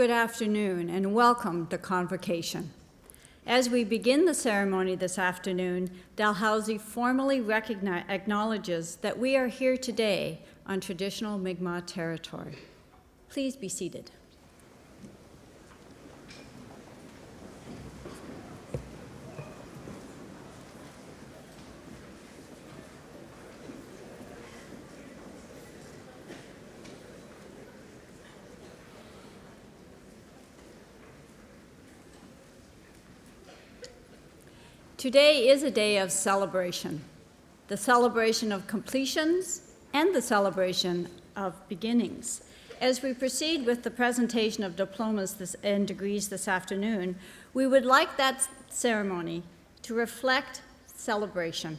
Good afternoon, and welcome to Convocation. As we begin the ceremony this afternoon, Dalhousie formally acknowledges that we are here today on traditional Mi'kmaq territory. Please be seated. Today is a day of celebration, the celebration of completions and the celebration of beginnings. As we proceed with the presentation of diplomas and degrees this afternoon, we would like that ceremony to reflect celebration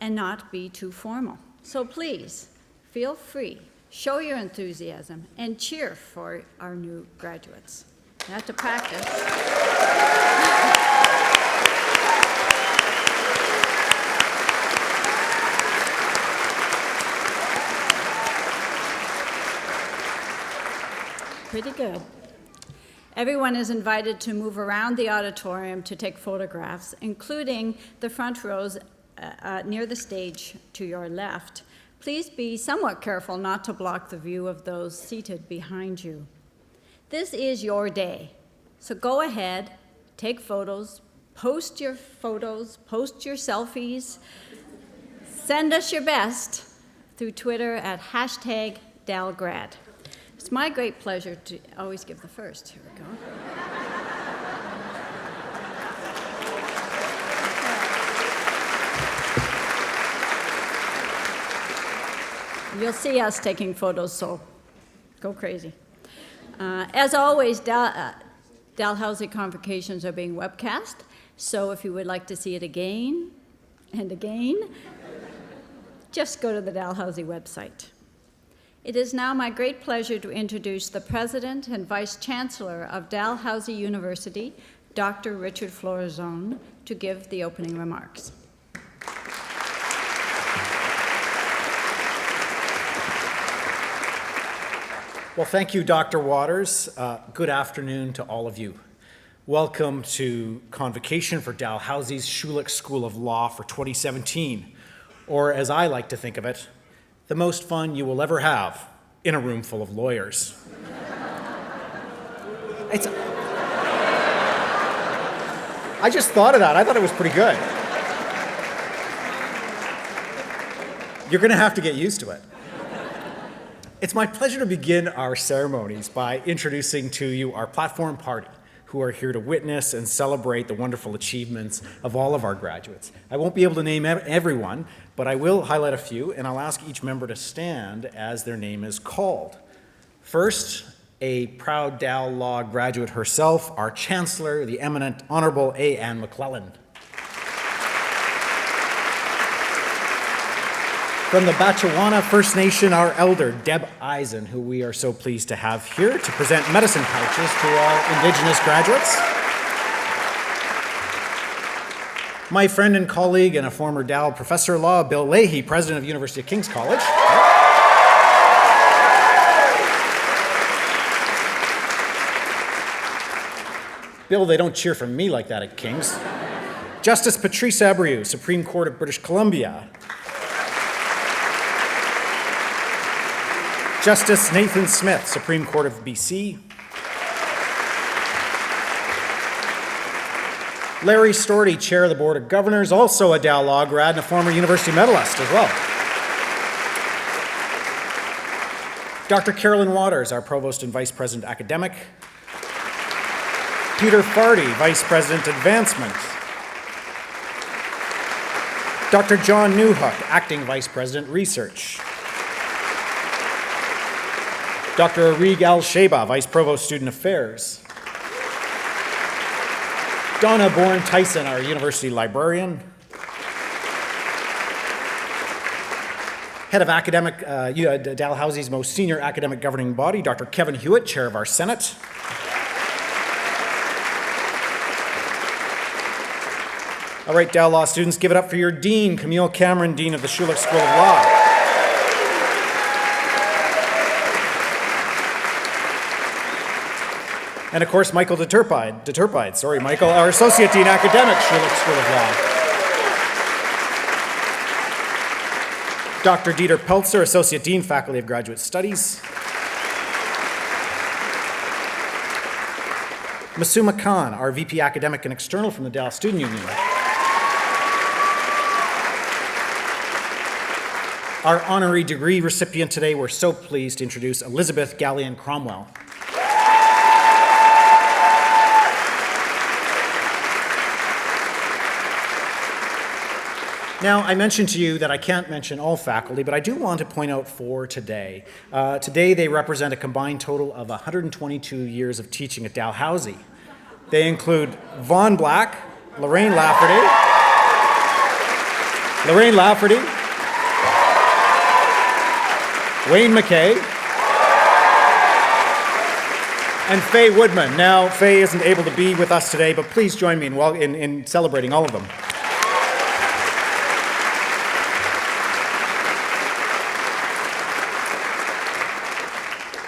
and not be too formal. So please, feel free, show your enthusiasm, and cheer for our new graduates. You have to practice. Pretty good. Everyone is invited to move around the auditorium to take photographs, including the front rows near the stage to your left. Please be somewhat careful not to block the view of those seated behind you. This is your day, so go ahead, take photos, post your selfies, send us your best through Twitter at #DalGrad. It's my great pleasure to always give the first. Here we go. You'll see us taking photos, so go crazy. As always, Dalhousie Convocations are being webcast, so if you would like to see it again and again, just go to the Dalhousie website. It is now my great pleasure to introduce the President and Vice Chancellor of Dalhousie University, Dr. Richard Florazone, to give the opening remarks. Well, thank you, Dr. Waters. Good afternoon to all of you. Welcome to Convocation for Dalhousie's Schulich School of Law for 2017, or as I like to think of it, the most fun you will ever have in a room full of lawyers. I just thought of that. I thought it was pretty good. You're going to have to get used to it. It's my pleasure to begin our ceremonies by introducing to you our platform party, who are here to witness and celebrate the wonderful achievements of all of our graduates. I won't be able to name everyone, but I will highlight a few, and I'll ask each member to stand as their name is called. First, a proud Dal Law graduate herself, our Chancellor, the eminent Honorable A. Ann McClellan. From the Batchewana First Nation, our elder, Deb Eisen, who we are so pleased to have here to present medicine pouches to all Indigenous graduates. My friend and colleague and a former Dal professor of law, Bill Leahy, president of University of King's College. Bill, they don't cheer for me like that at King's. Justice Patrice Abreu, Supreme Court of British Columbia. Justice Nathan Smith, Supreme Court of BC. Larry Storty, Chair of the Board of Governors, also a Dal Law grad and a former university medalist as well. Dr. Carolyn Waters, our Provost and Vice President Academic. Peter Fardy, Vice President Advancement. Dr. John Newhook, Acting Vice President Research. Dr. Arig Al-Sheba, Vice Provost Student Affairs. Donna Bourne-Tyson, our University Librarian. Head of academic, Dalhousie's most senior academic governing body, Dr. Kevin Hewitt, Chair of our Senate. All right, Dal Law students, give it up for your Dean, Camille Cameron, Dean of the Schulich School of Law. And of course, Michael Deturpide, Michael, our Associate Dean Academic, Schulich School of Law. Dr. Dieter Peltzer, Associate Dean, Faculty of Graduate Studies. Masuma Khan, our VP Academic and External from the Dallas Student Union. Our honorary degree recipient today, we're so pleased to introduce Elizabeth Gallion Cromwell. Now, I mentioned to you that I can't mention all faculty, but I do want to point out 4 today. Today, they represent a combined total of 122 years of teaching at Dalhousie. They include Vaughn Black, Lorraine Lafferty, Wayne McKay, and Faye Woodman. Now, Faye isn't able to be with us today, but please join me in celebrating all of them.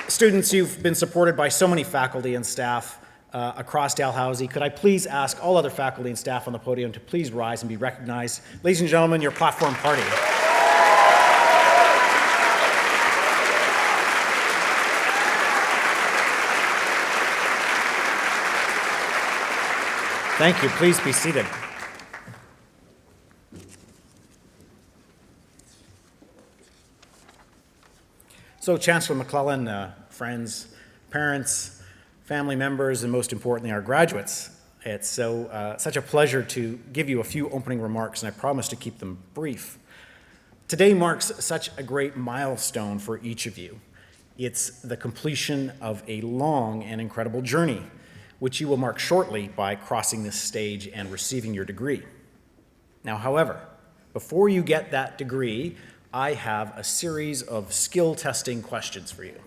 Students, you've been supported by so many faculty and staff across Dalhousie. Could I please ask all other faculty and staff on the podium to please rise and be recognized? Ladies and gentlemen, your platform party. Thank you. Please be seated. So, Chancellor McClellan, friends, parents, family members, and most importantly, our graduates, it's such a pleasure to give you a few opening remarks, and I promise to keep them brief. Today marks such a great milestone for each of you. It's the completion of a long and incredible journey, which you will mark shortly by crossing this stage and receiving your degree. Now, however, before you get that degree, I have a series of skill testing questions for you.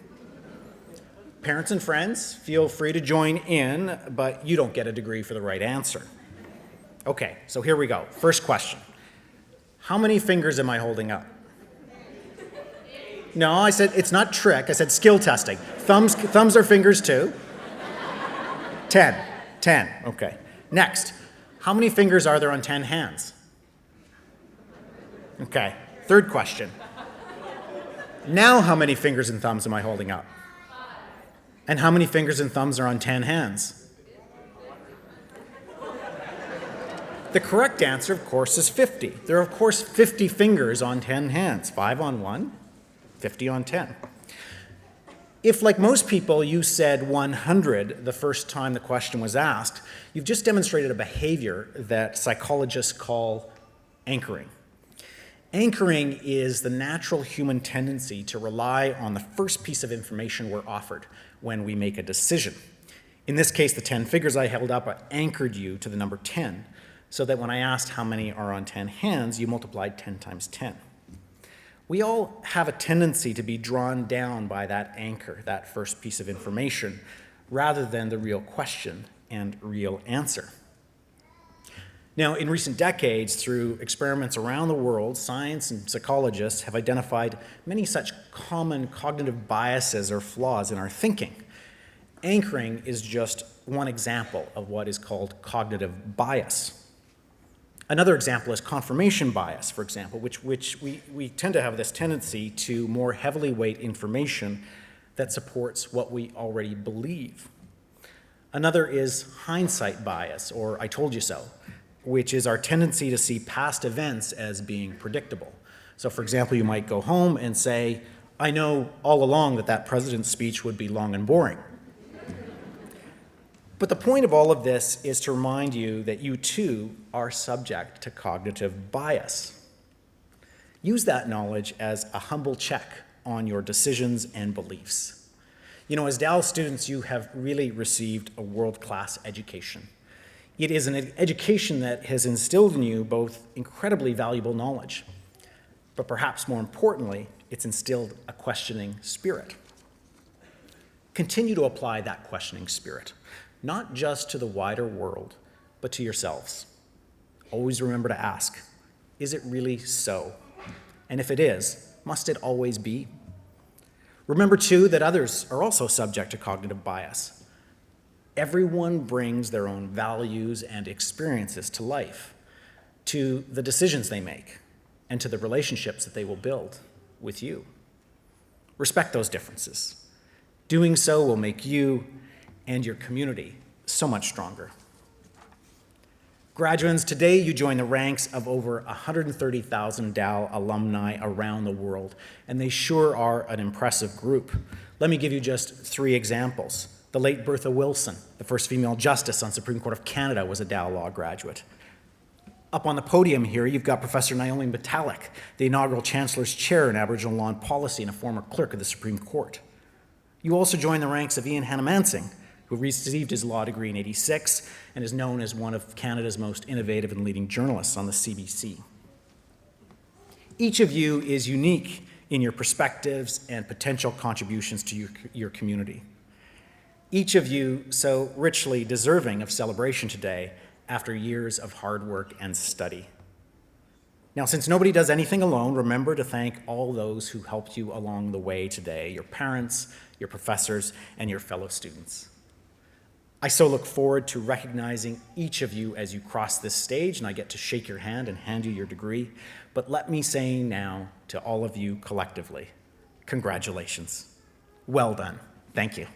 Parents and friends, feel free to join in, but you don't get a degree for the right answer. Okay, so here we go. First question. How many fingers am I holding up? No, I said it's not trick. I said skill testing. Thumbs are fingers too. 10. Okay. Next. How many fingers are there on 10 hands? Okay. Third question. Now how many fingers and thumbs am I holding up? And how many fingers and thumbs are on 10 hands? The correct answer, of course, is 50. There are, of course, 50 fingers on 10 hands. 5 on 1, 50 on 10. If, like most people, you said 100 the first time the question was asked, you've just demonstrated a behavior that psychologists call anchoring. Anchoring is the natural human tendency to rely on the first piece of information we're offered when we make a decision. In this case, the 10 figures I held up anchored you to the number 10, so that when I asked how many are on 10 hands, you multiplied 10 times 10. We all have a tendency to be drawn down by that anchor, that first piece of information, rather than the real question and real answer. Now, in recent decades, through experiments around the world, science and psychologists have identified many such common cognitive biases or flaws in our thinking. Anchoring is just one example of what is called cognitive bias. Another example is confirmation bias, for example, which we tend to have this tendency to more heavily weight information that supports what we already believe. Another is hindsight bias, or I told you so, which is our tendency to see past events as being predictable. So, for example, you might go home and say, I know all along that president's speech would be long and boring. But the point of all of this is to remind you that you too are subject to cognitive bias. Use that knowledge as a humble check on your decisions and beliefs. You know, as Dallas students, you have really received a world-class education. It is an education that has instilled in you both incredibly valuable knowledge, but perhaps more importantly, it's instilled a questioning spirit. Continue to apply that questioning spirit, not just to the wider world, but to yourselves. Always remember to ask, is it really so? And if it is, must it always be? Remember, too, that others are also subject to cognitive bias. Everyone brings their own values and experiences to life, to the decisions they make, and to the relationships that they will build with you. Respect those differences. Doing so will make you and your community so much stronger. Graduates, today you join the ranks of over 130,000 Dal alumni around the world, and they sure are an impressive group. Let me give you just 3 examples. The late Bertha Wilson, the first female justice on Supreme Court of Canada, was a Dal Law graduate. Up on the podium here, you've got Professor Naomi Metallic, the inaugural Chancellor's Chair in Aboriginal Law and Policy and a former clerk of the Supreme Court. You also join the ranks of Ian Hannamansing, who received his law degree in '86 and is known as one of Canada's most innovative and leading journalists on the CBC. Each of you is unique in your perspectives and potential contributions to your community. Each of you so richly deserving of celebration today after years of hard work and study. Now, since nobody does anything alone, remember to thank all those who helped you along the way today, your parents, your professors, and your fellow students. I so look forward to recognizing each of you as you cross this stage, and I get to shake your hand and hand you your degree. But let me say now to all of you collectively, congratulations. Well done. Thank you.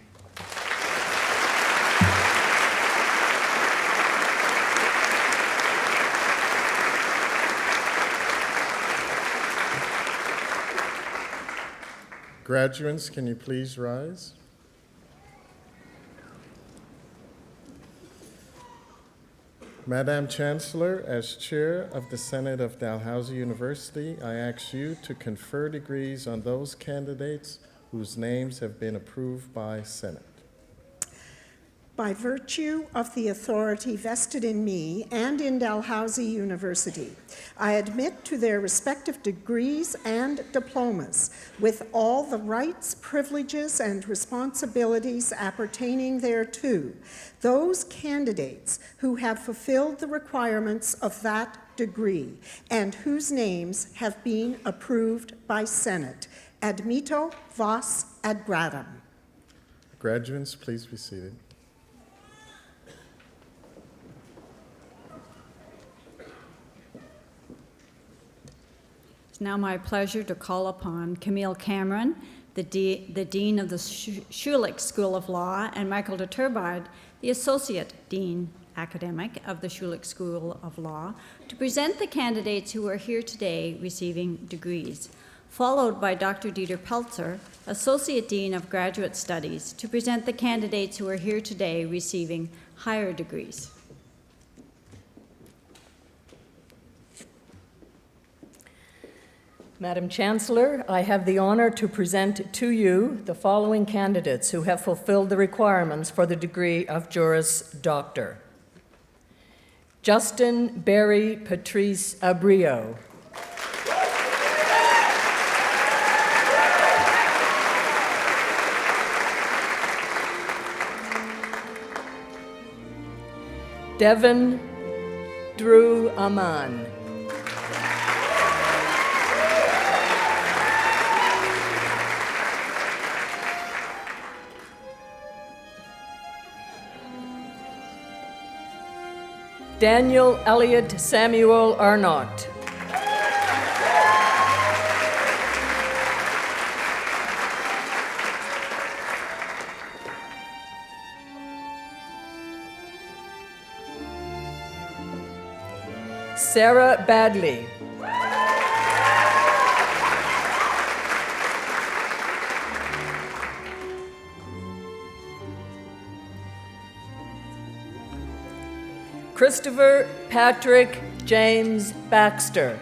Graduates, can you please rise? Madam Chancellor, as Chair of the Senate of Dalhousie University, I ask you to confer degrees on those candidates whose names have been approved by Senate. By virtue of the authority vested in me and in Dalhousie University, I admit to their respective degrees and diplomas with all the rights, privileges, and responsibilities appertaining thereto, those candidates who have fulfilled the requirements of that degree and whose names have been approved by Senate. Admito vos ad gradum. Graduates, please be seated. It's now my pleasure to call upon Camille Cameron, the Dean of the Schulich School of Law, and Michael de Turbard, the Associate Dean Academic of the Schulich School of Law, to present the candidates who are here today receiving degrees, followed by Dr. Dieter Peltzer, Associate Dean of Graduate Studies, to present the candidates who are here today receiving higher degrees. Madam Chancellor, I have the honor to present to you the following candidates who have fulfilled the requirements for the degree of Juris Doctor. Justin Barry Patrice Abrio. Devin Drew Aman. Daniel Elliott Samuel Arnott. Sarah Badley. Christopher Patrick James Baxter.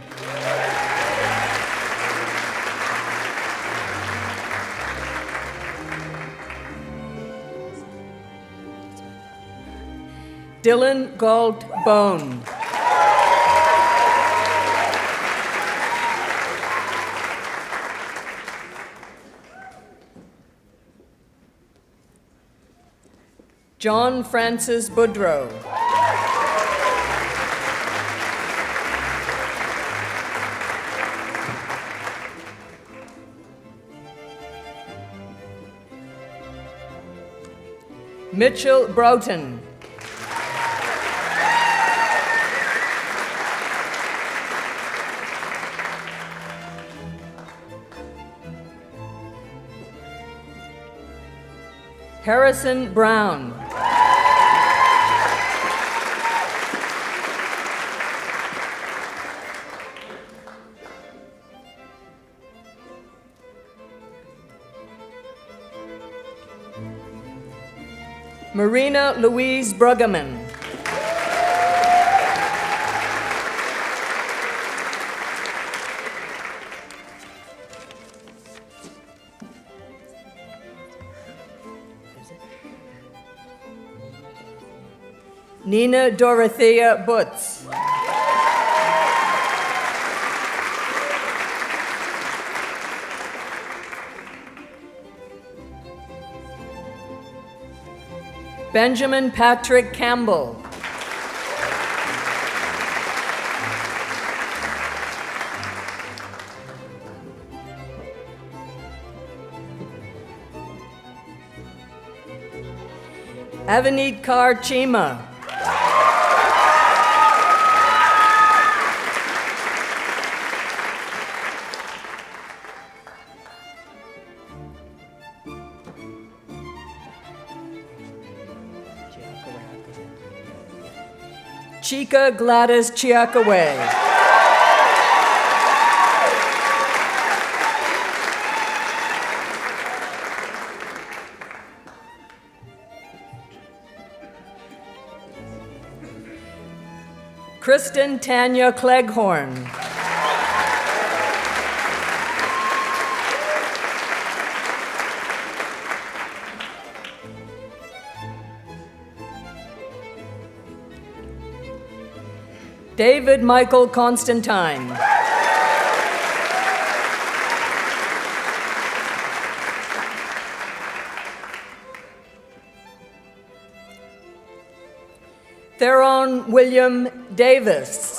Dylan Galt Bone. John Francis Boudreau. Mitchell Broughton. Harrison Brown. Marina Louise Bruggeman. Nina Dorothea Butz. Benjamin Patrick Campbell. Avanit Kaur Chima. Chica Gladys Chiakaway. Kristen Tanya Cleghorn. David Michael Constantine. Theron William Davis.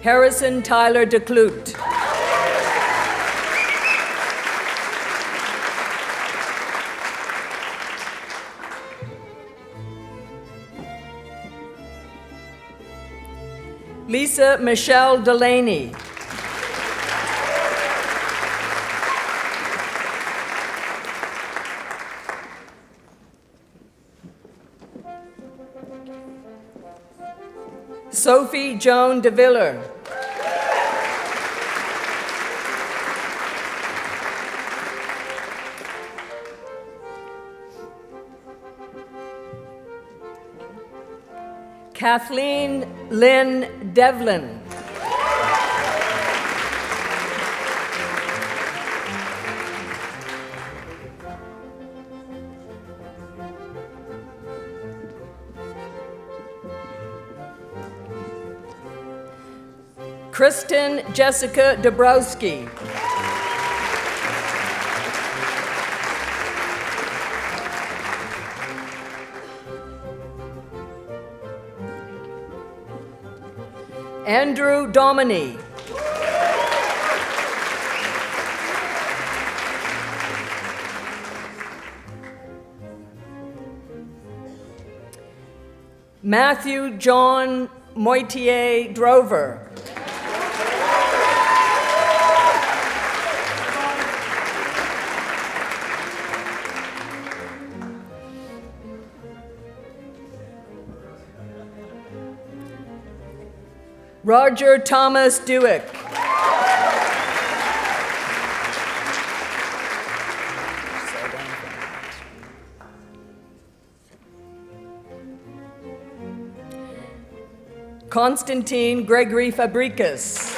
Harrison Tyler DeClute. Lisa Michelle Delaney. Sophie Joan DeViller. Kathleen Lynn Devlin. Kristen Jessica Dabrowski. Andrew Dominy. Matthew John Moitier Drover. Roger Thomas Dewick. Constantine Gregory Fabricus.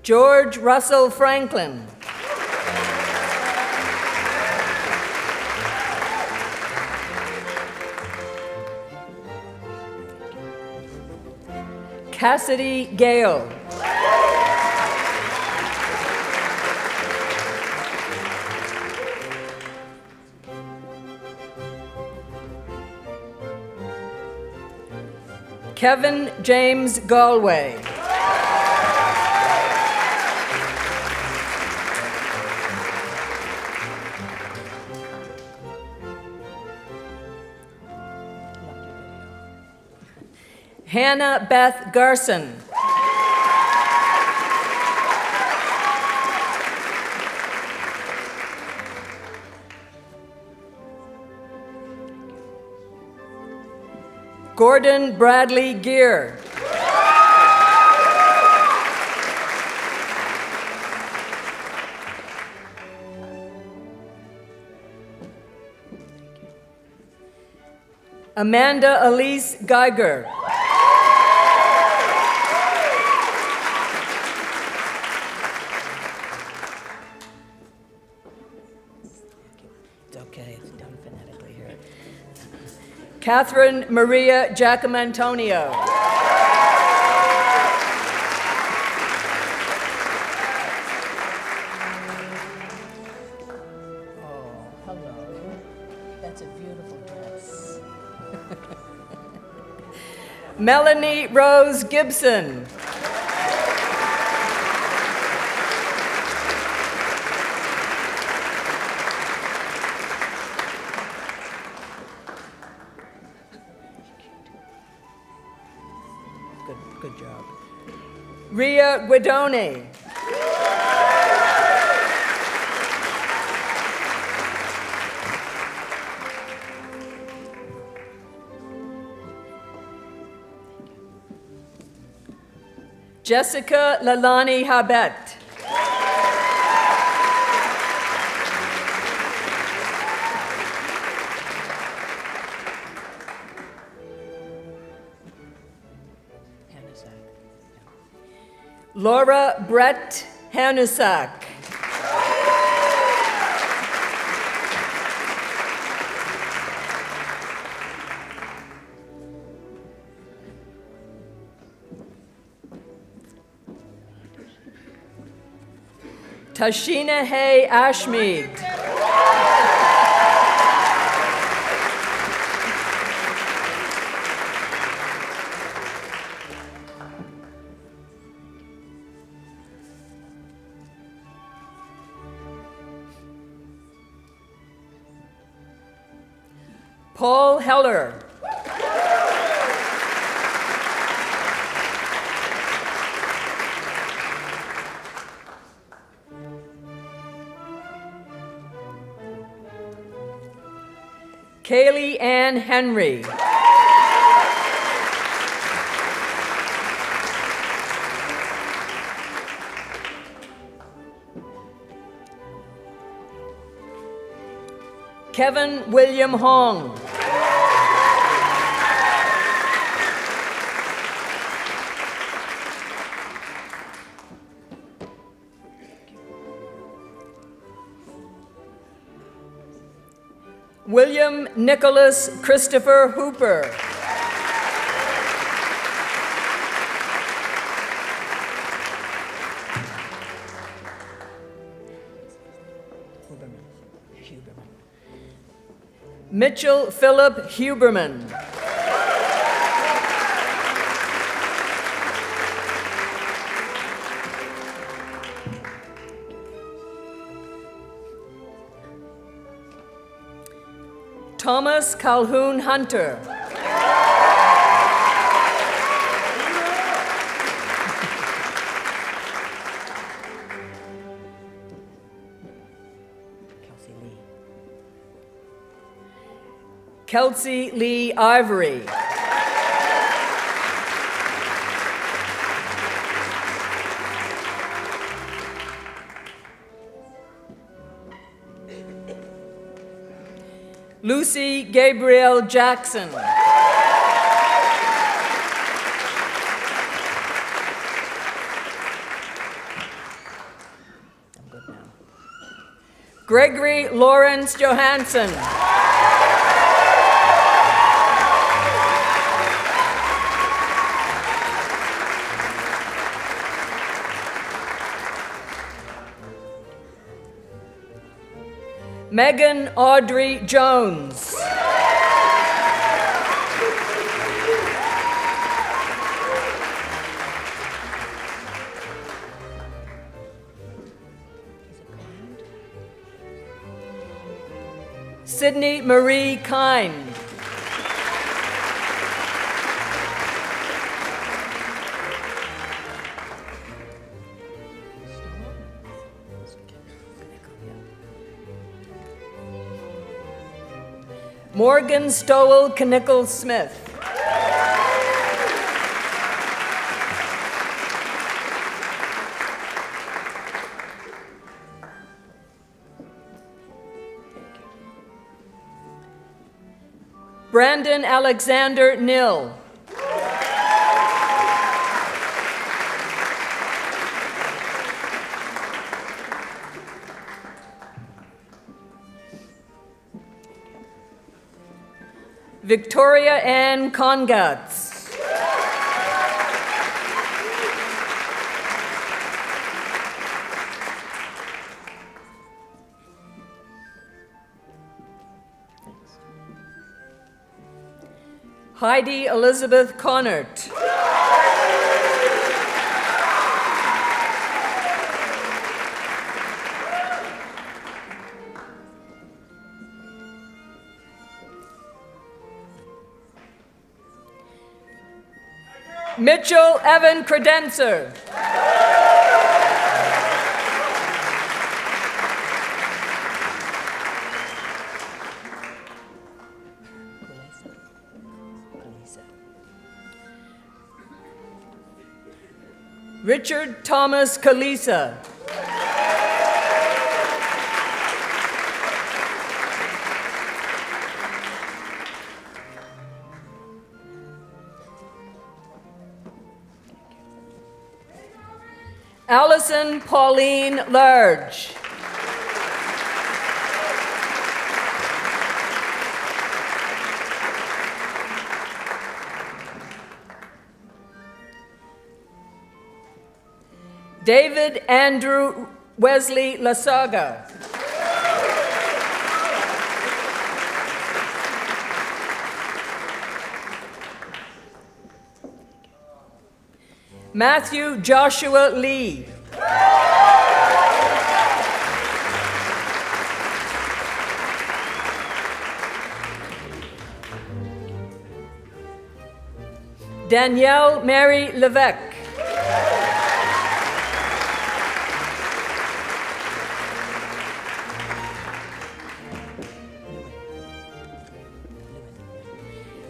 George Russell Franklin. Cassidy Gale. Kevin James Galway. Hannah Beth Garson. Gordon Bradley Gear. Amanda Elise Geiger. It's okay, it's done phonetically here. Catherine Maria Giacomantonio. Oh, hello. That's a beautiful dress. Melanie Rose Gibson. Good job. Ria Guidoni. Jessica Lalani Habet. Laura Brett Hanusak. Tashina Hay Ashmead. Paul Heller. Kaylee Ann Henry. Kevin William Hong. William Nicholas Christopher Hooper. Mitchell Philip Huberman. Thomas Calhoun Hunter. Kelsey Lee Ivory. Lucy Gabrielle Jackson. Gregory Lawrence Johansson. Megan Audrey Jones. Sydney Marie Kine. Morgan Stowell Knickle Smith. Brandon Alexander Nill. Victoria Ann Congatz. Heidi Elizabeth Connert. Mitchell Evan Credencer. Richard Thomas Kalisa. Allison Pauline Large. David Andrew Wesley Lasaga. Matthew Joshua Lee. Danielle Mary Levesque.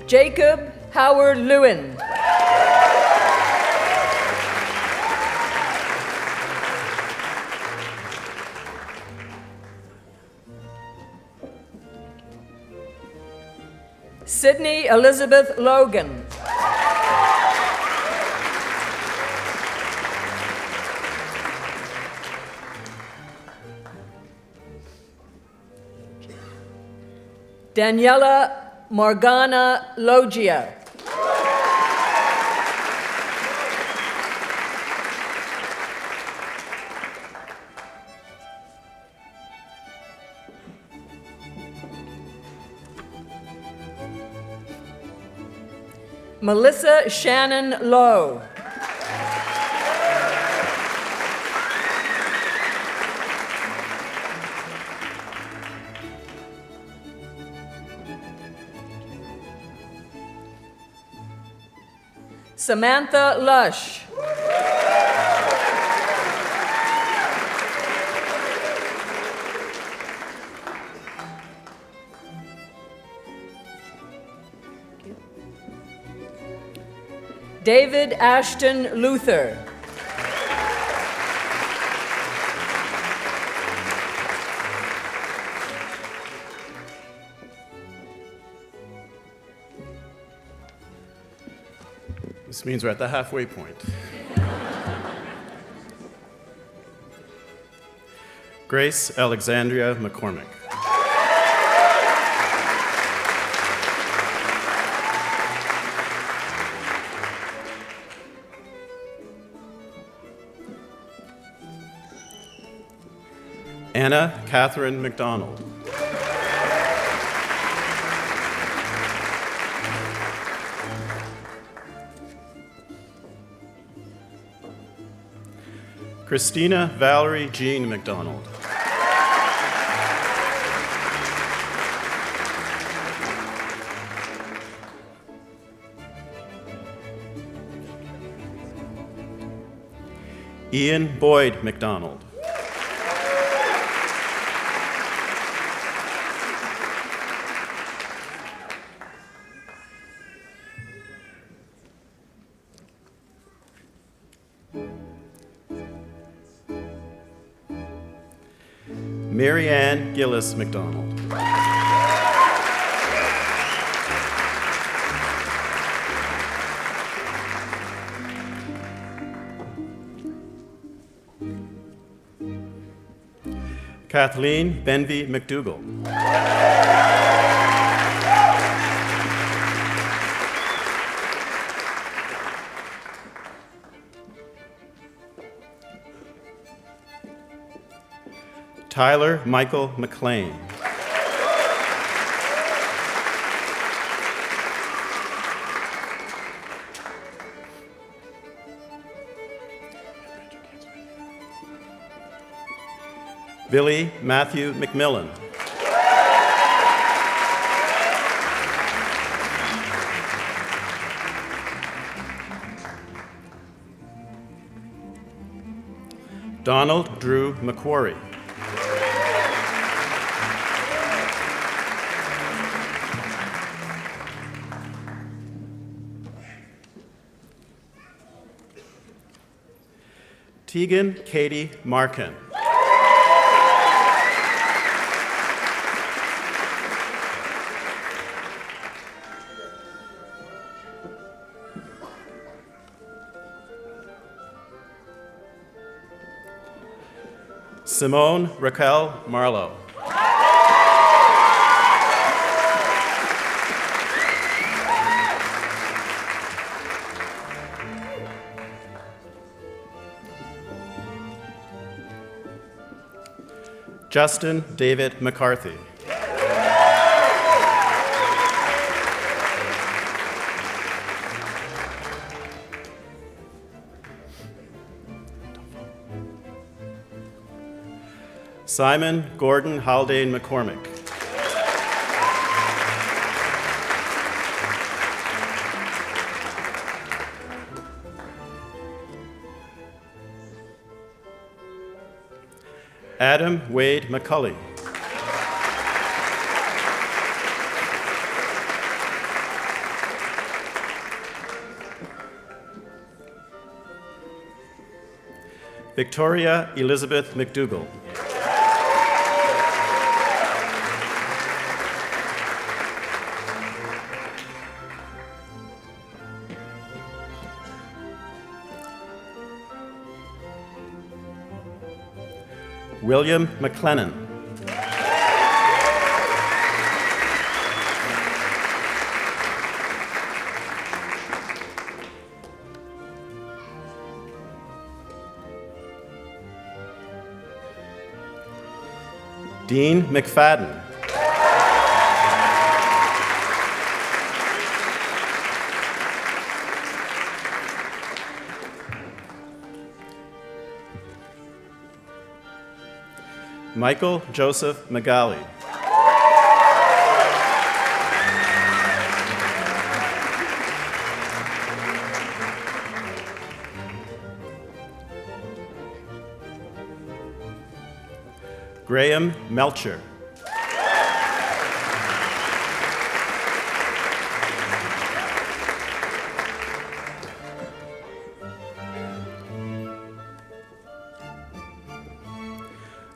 Jacob Howard Lewin. Sydney Elizabeth Logan. Daniela Morgana Logia. Melissa Shannon Lowe. Samantha Lush. David Ashton Luther. This means we're at the halfway point. Grace Alexandria McCormick. Anna Catherine McDonald. Christina Valerie Jean McDonald. Ian Boyd McDonald. Mary Ann Gillis McDonald. Kathleen Benvey McDougall. Tyler Michael McLean. Billy Matthew McMillan. Donald Drew McQuarrie. Tegan Katie Markin. Simone Raquel Marlowe. Justin David McCarthy. Simon Gordon Haldane McCormick. Adam Wade McCulley. Victoria Elizabeth McDougall. William McLennan. Dean McFadden. Michael Joseph Magali. Graham Melcher.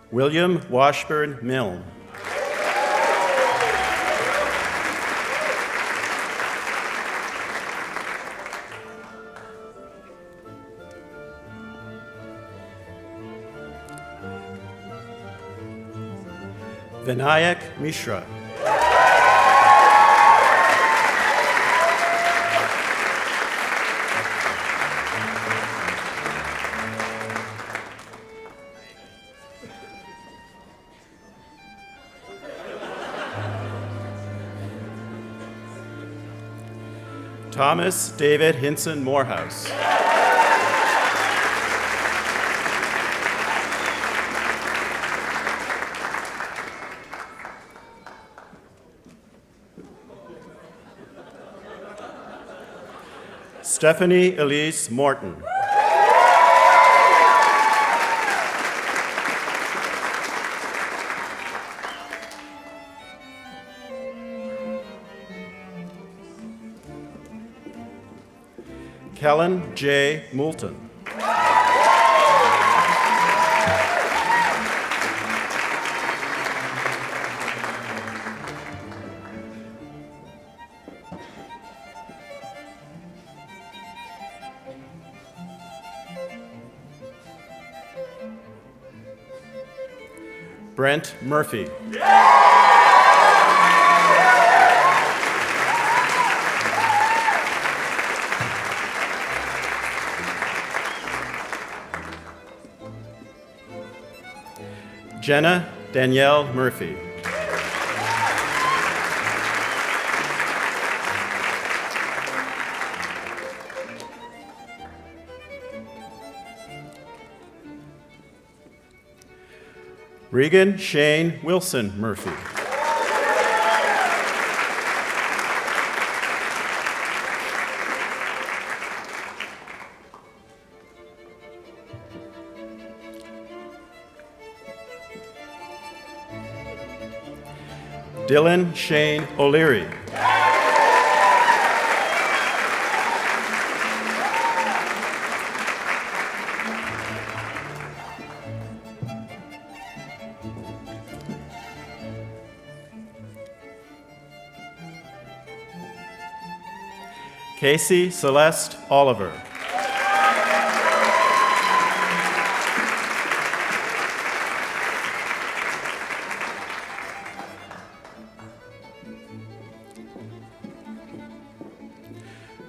William Washburn Milne. Vinayak Mishra. Thomas David Hinson Morehouse. Stephanie Elise Morton. Kellen J. Moulton. Brent Murphy. Jenna Danielle Murphy. Regan Shane Wilson Murphy. Dylan Shane O'Leary. Casey Celeste Oliver.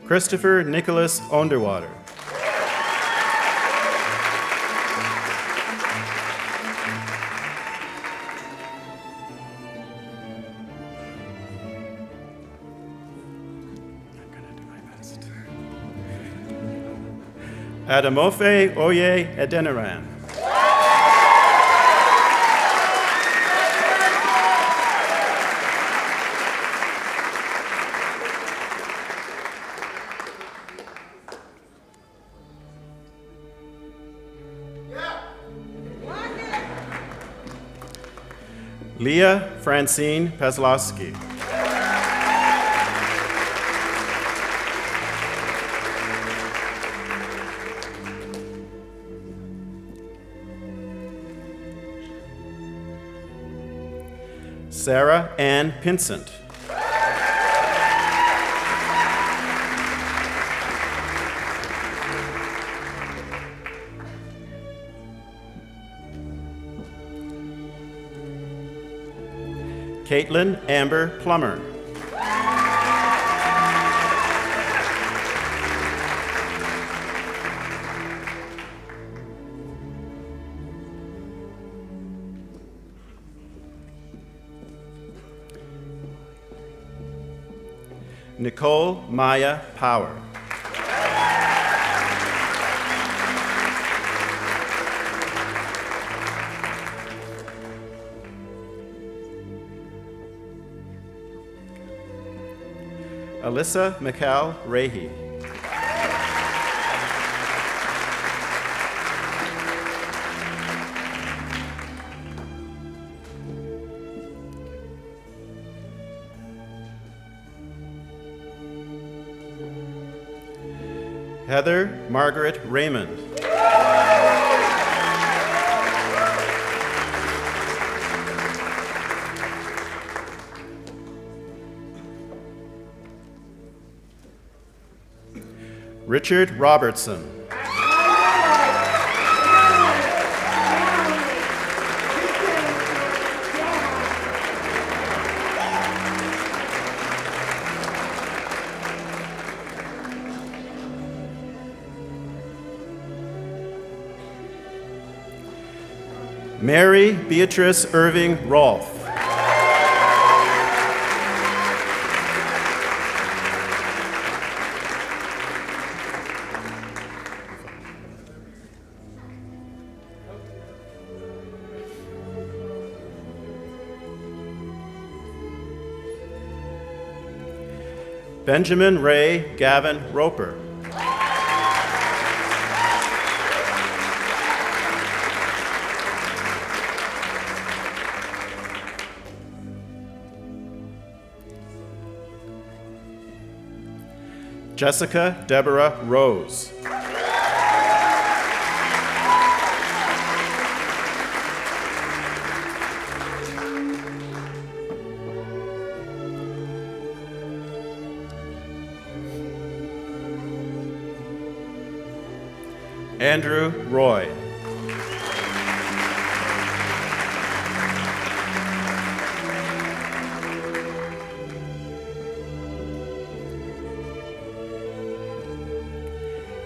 Christopher Nicholas Underwater. Adamofe Oye Adeniran. Leah Francine Pezlowski. Sarah Ann Pinsent. Caitlin Amber Plummer. Nicole Maya Power. Alyssa McCall Rahe. Heather Margaret Raymond. Richard Robertson. Mary Beatrice Irving Rolfe. Benjamin Ray Gavin Roper. Jessica Deborah Rose. Andrew Roy.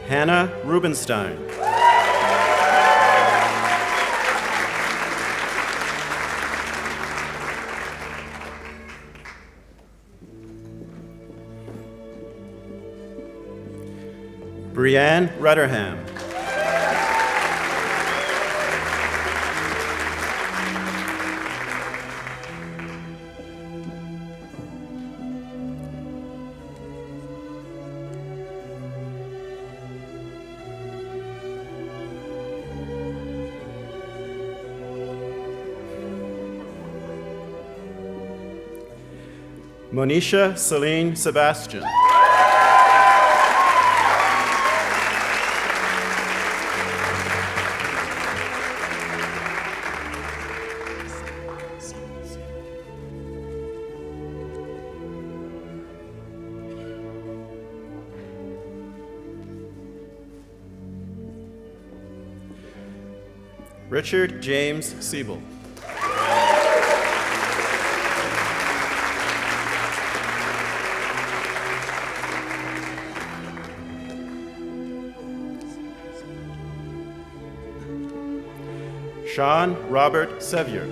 Hannah Rubenstein. Brianne Rutterham. Monisha Celine Sebastian. Richard James Siebel. Sean Robert Sevier.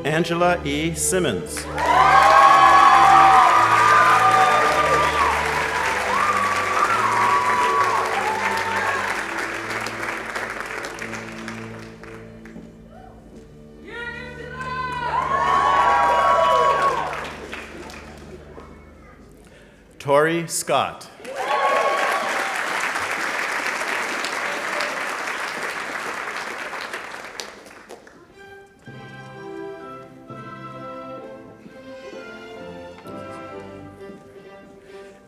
Angela E. Simmons. Tori Scott.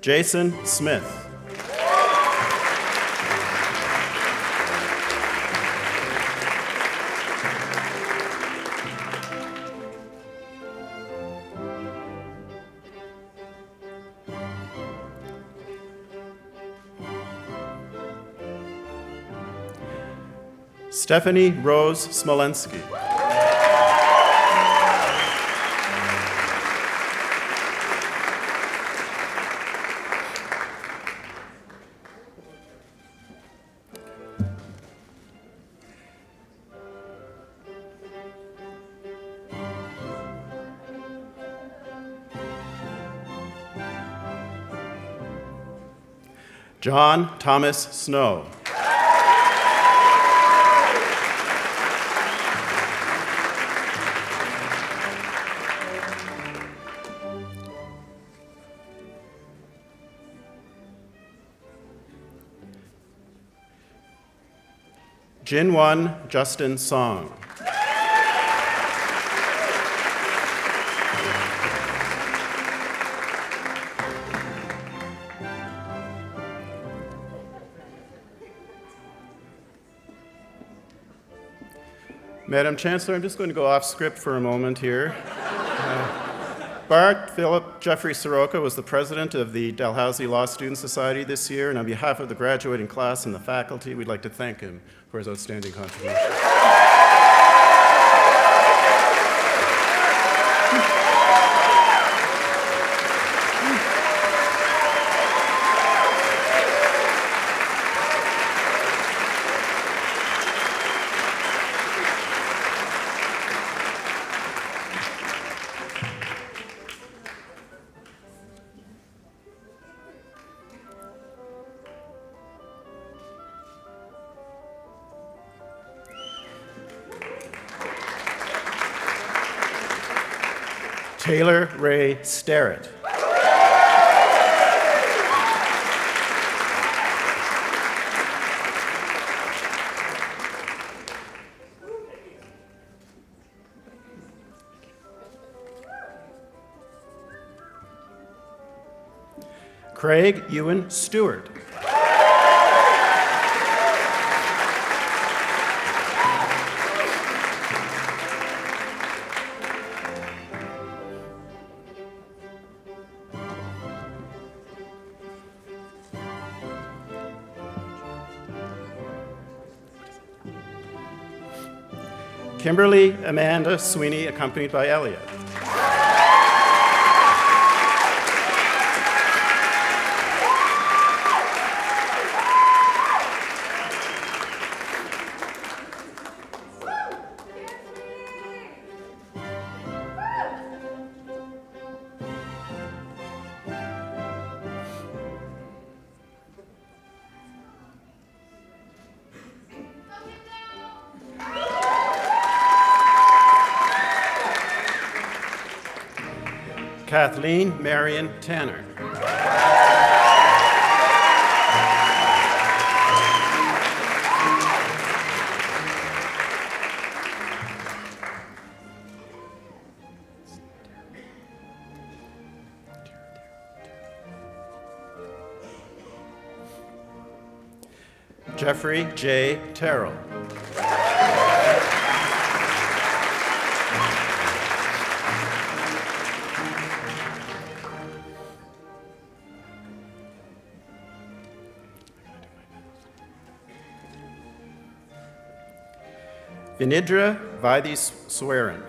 Jason Smith. Stephanie Rose Smolensky. John Thomas Snow. Jinwon Justin Song. Madam Chancellor, I'm just going to go off script for a moment here. Bart Philip Jeffrey Soroka was the president of the Dalhousie Law Student Society this year, and on behalf of the graduating class and the faculty, we'd like to thank him for his outstanding contribution. Taylor Ray Starrett. Craig Ewan Stewart. Kimberly Amanda Sweeney, accompanied by Elliot. Kathleen Marion Tanner. Jeffrey J. Terrell. Vinidra Vaidis Swerin.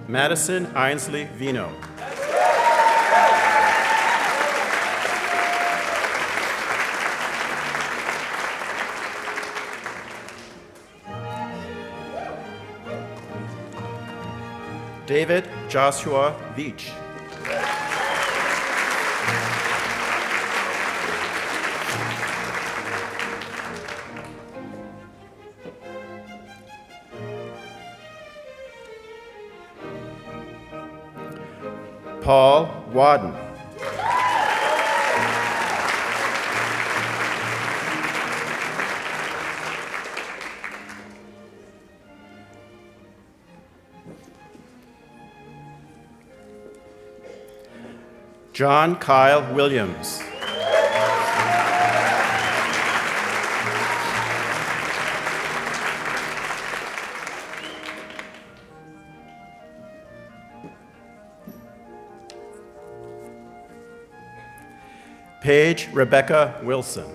Madison Ainsley Vino. David Joshua Veach. Paul Wadden. John Kyle Williams. Paige Rebecca Wilson.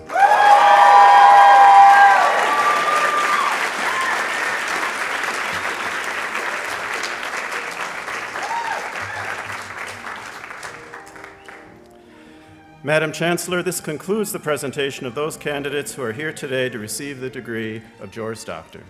Madam Chancellor, this concludes the presentation of those candidates who are here today to receive the degree of Juris Doctor.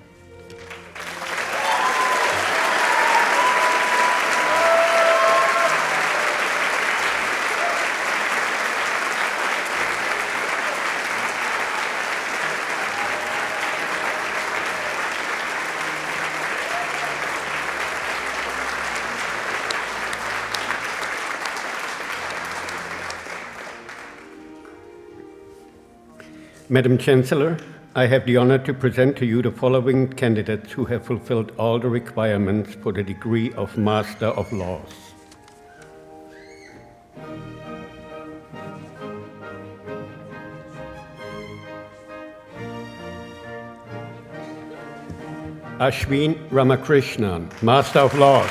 Madam Chancellor, I have the honor to present to you the following candidates who have fulfilled all the requirements for the degree of Master of Laws. Ashwin Ramakrishnan, Master of Laws.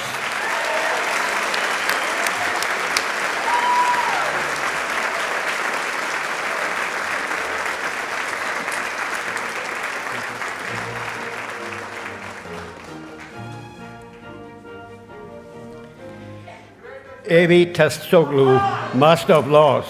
Evi Tastoglu, Master of Laws.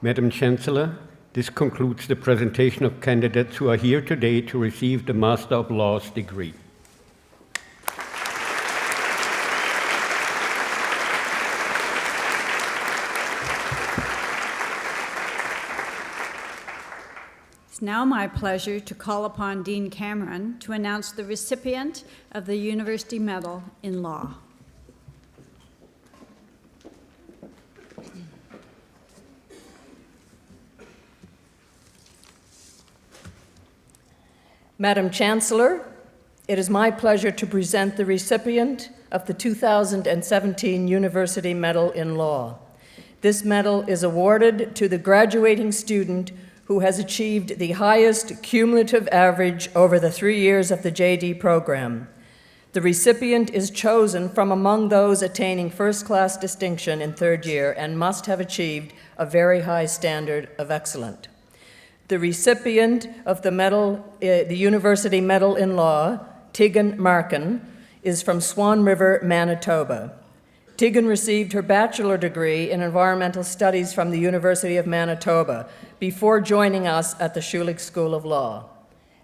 Madam Chancellor, this concludes the presentation of candidates who are here today to receive the Master of Laws degree. It's now my pleasure to call upon Dean Cameron to announce the recipient of the University Medal in Law. Madam Chancellor, it is my pleasure to present the recipient of the 2017 University Medal in Law. This medal is awarded to the graduating student who has achieved the highest cumulative average over the 3 years of the JD program. The recipient is chosen from among those attaining first-class distinction in third year and must have achieved a very high standard of excellence. The recipient of the medal, the University Medal in Law, Tegan Markin, is from Swan River, Manitoba. Tegan received her bachelor degree in environmental studies from the University of Manitoba before joining us at the Schulich School of Law.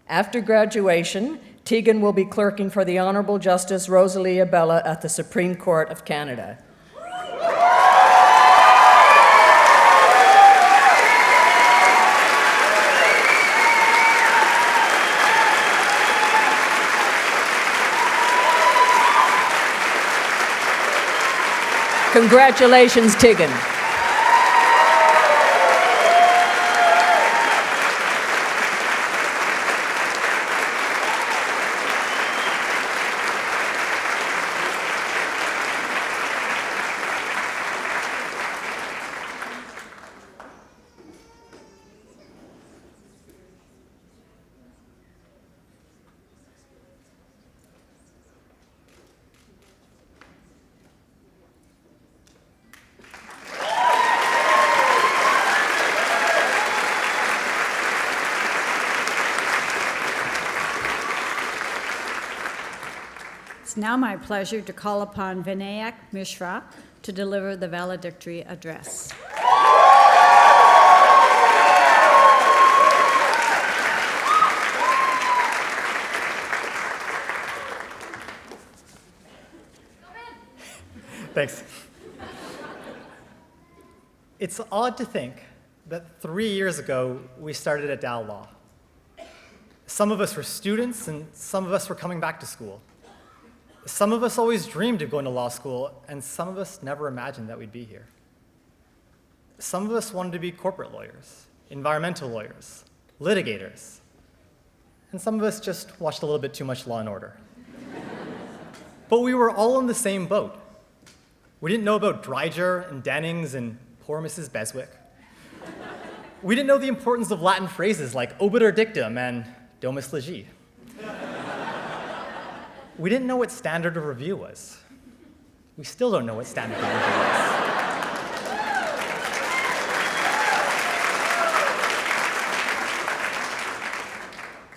After graduation, Tegan will be clerking for the Honorable Justice Rosalie Abella at the Supreme Court of Canada. Congratulations, Tegan. It's now my pleasure to call upon Vinayak Mishra to deliver the valedictory address. Thanks. It's odd to think that 3 years ago we started at Dal Law. Some of us were students and some of us were coming back to school. Some of us always dreamed of going to law school, and some of us never imagined that we'd be here. Some of us wanted to be corporate lawyers, environmental lawyers, litigators, and some of us just watched a little bit too much Law and Order. But we were all in the same boat. We didn't know about Dreiger and Dennings and poor Mrs. Beswick. We didn't know the importance of Latin phrases like obiter dictum and domus legi. We didn't know what standard of review was. We still don't know what standard of review is.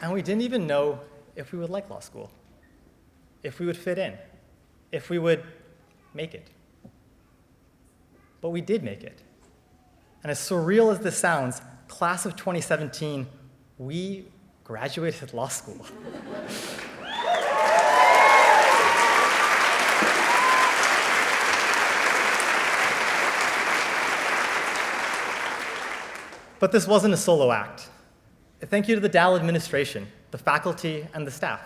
And we didn't even know if we would like law school, if we would fit in, if we would make it. But we did make it. And as surreal as this sounds, class of 2017, we graduated law school. But this wasn't a solo act. Thank you to the Dal administration, the faculty, and the staff.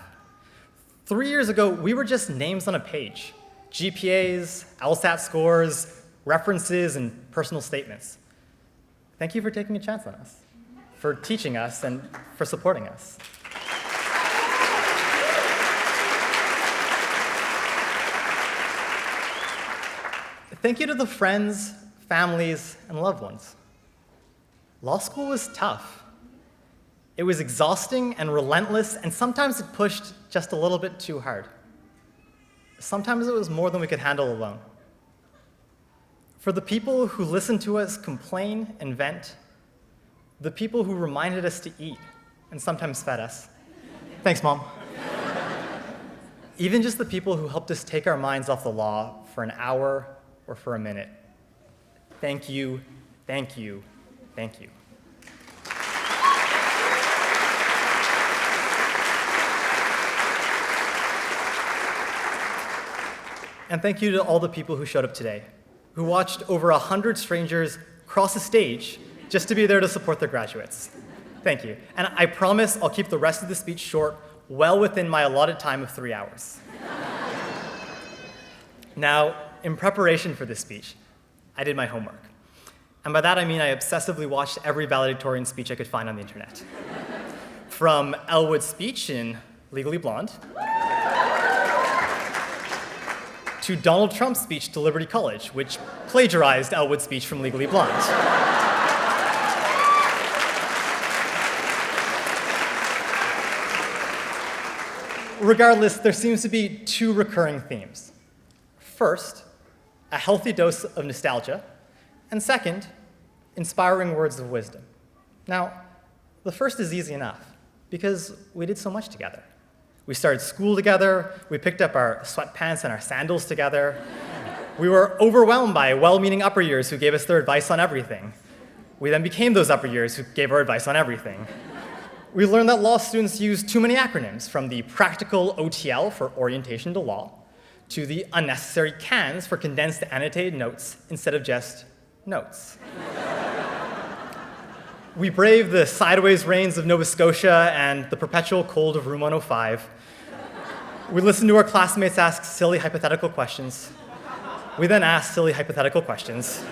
3 years ago, we were just names on a page. GPAs, LSAT scores, references, and personal statements. Thank you for taking a chance on us, for teaching us, and for supporting us. Thank you to the friends, families, and loved ones. Law school was tough. It was exhausting and relentless, and sometimes it pushed just a little bit too hard. Sometimes it was more than we could handle alone. For the people who listened to us complain and vent, the people who reminded us to eat and sometimes fed us. Thanks, Mom. Even just the people who helped us take our minds off the law for an hour or for a minute. Thank you, thank you, Thank you. And thank you to all the people who showed up today, who watched over 100 strangers cross the stage just to be there to support their graduates. Thank you. And I promise I'll keep the rest of the speech short, well within my allotted time of 3 hours. Now, in preparation for this speech, I did my homework. And by that I mean I obsessively watched every valedictorian speech I could find on the internet. From Elwood's speech in Legally Blonde, to Donald Trump's speech to Liberty College, which plagiarized Elwood's speech from Legally Blonde. Regardless, there seems to be two recurring themes. First, a healthy dose of nostalgia, and second, inspiring words of wisdom. Now, the first is easy enough, because we did so much together. We started school together, we picked up our sweatpants and our sandals together. We were overwhelmed by well-meaning upper years who gave us their advice on everything. We then became those upper years who gave our advice on everything. We learned that law students use too many acronyms, from the practical OTL for orientation to law, to the unnecessary CANs for condensed annotated notes instead of just notes. We braved the sideways rains of Nova Scotia and the perpetual cold of room 105. We listened to our classmates ask silly hypothetical questions. We then asked silly hypothetical questions.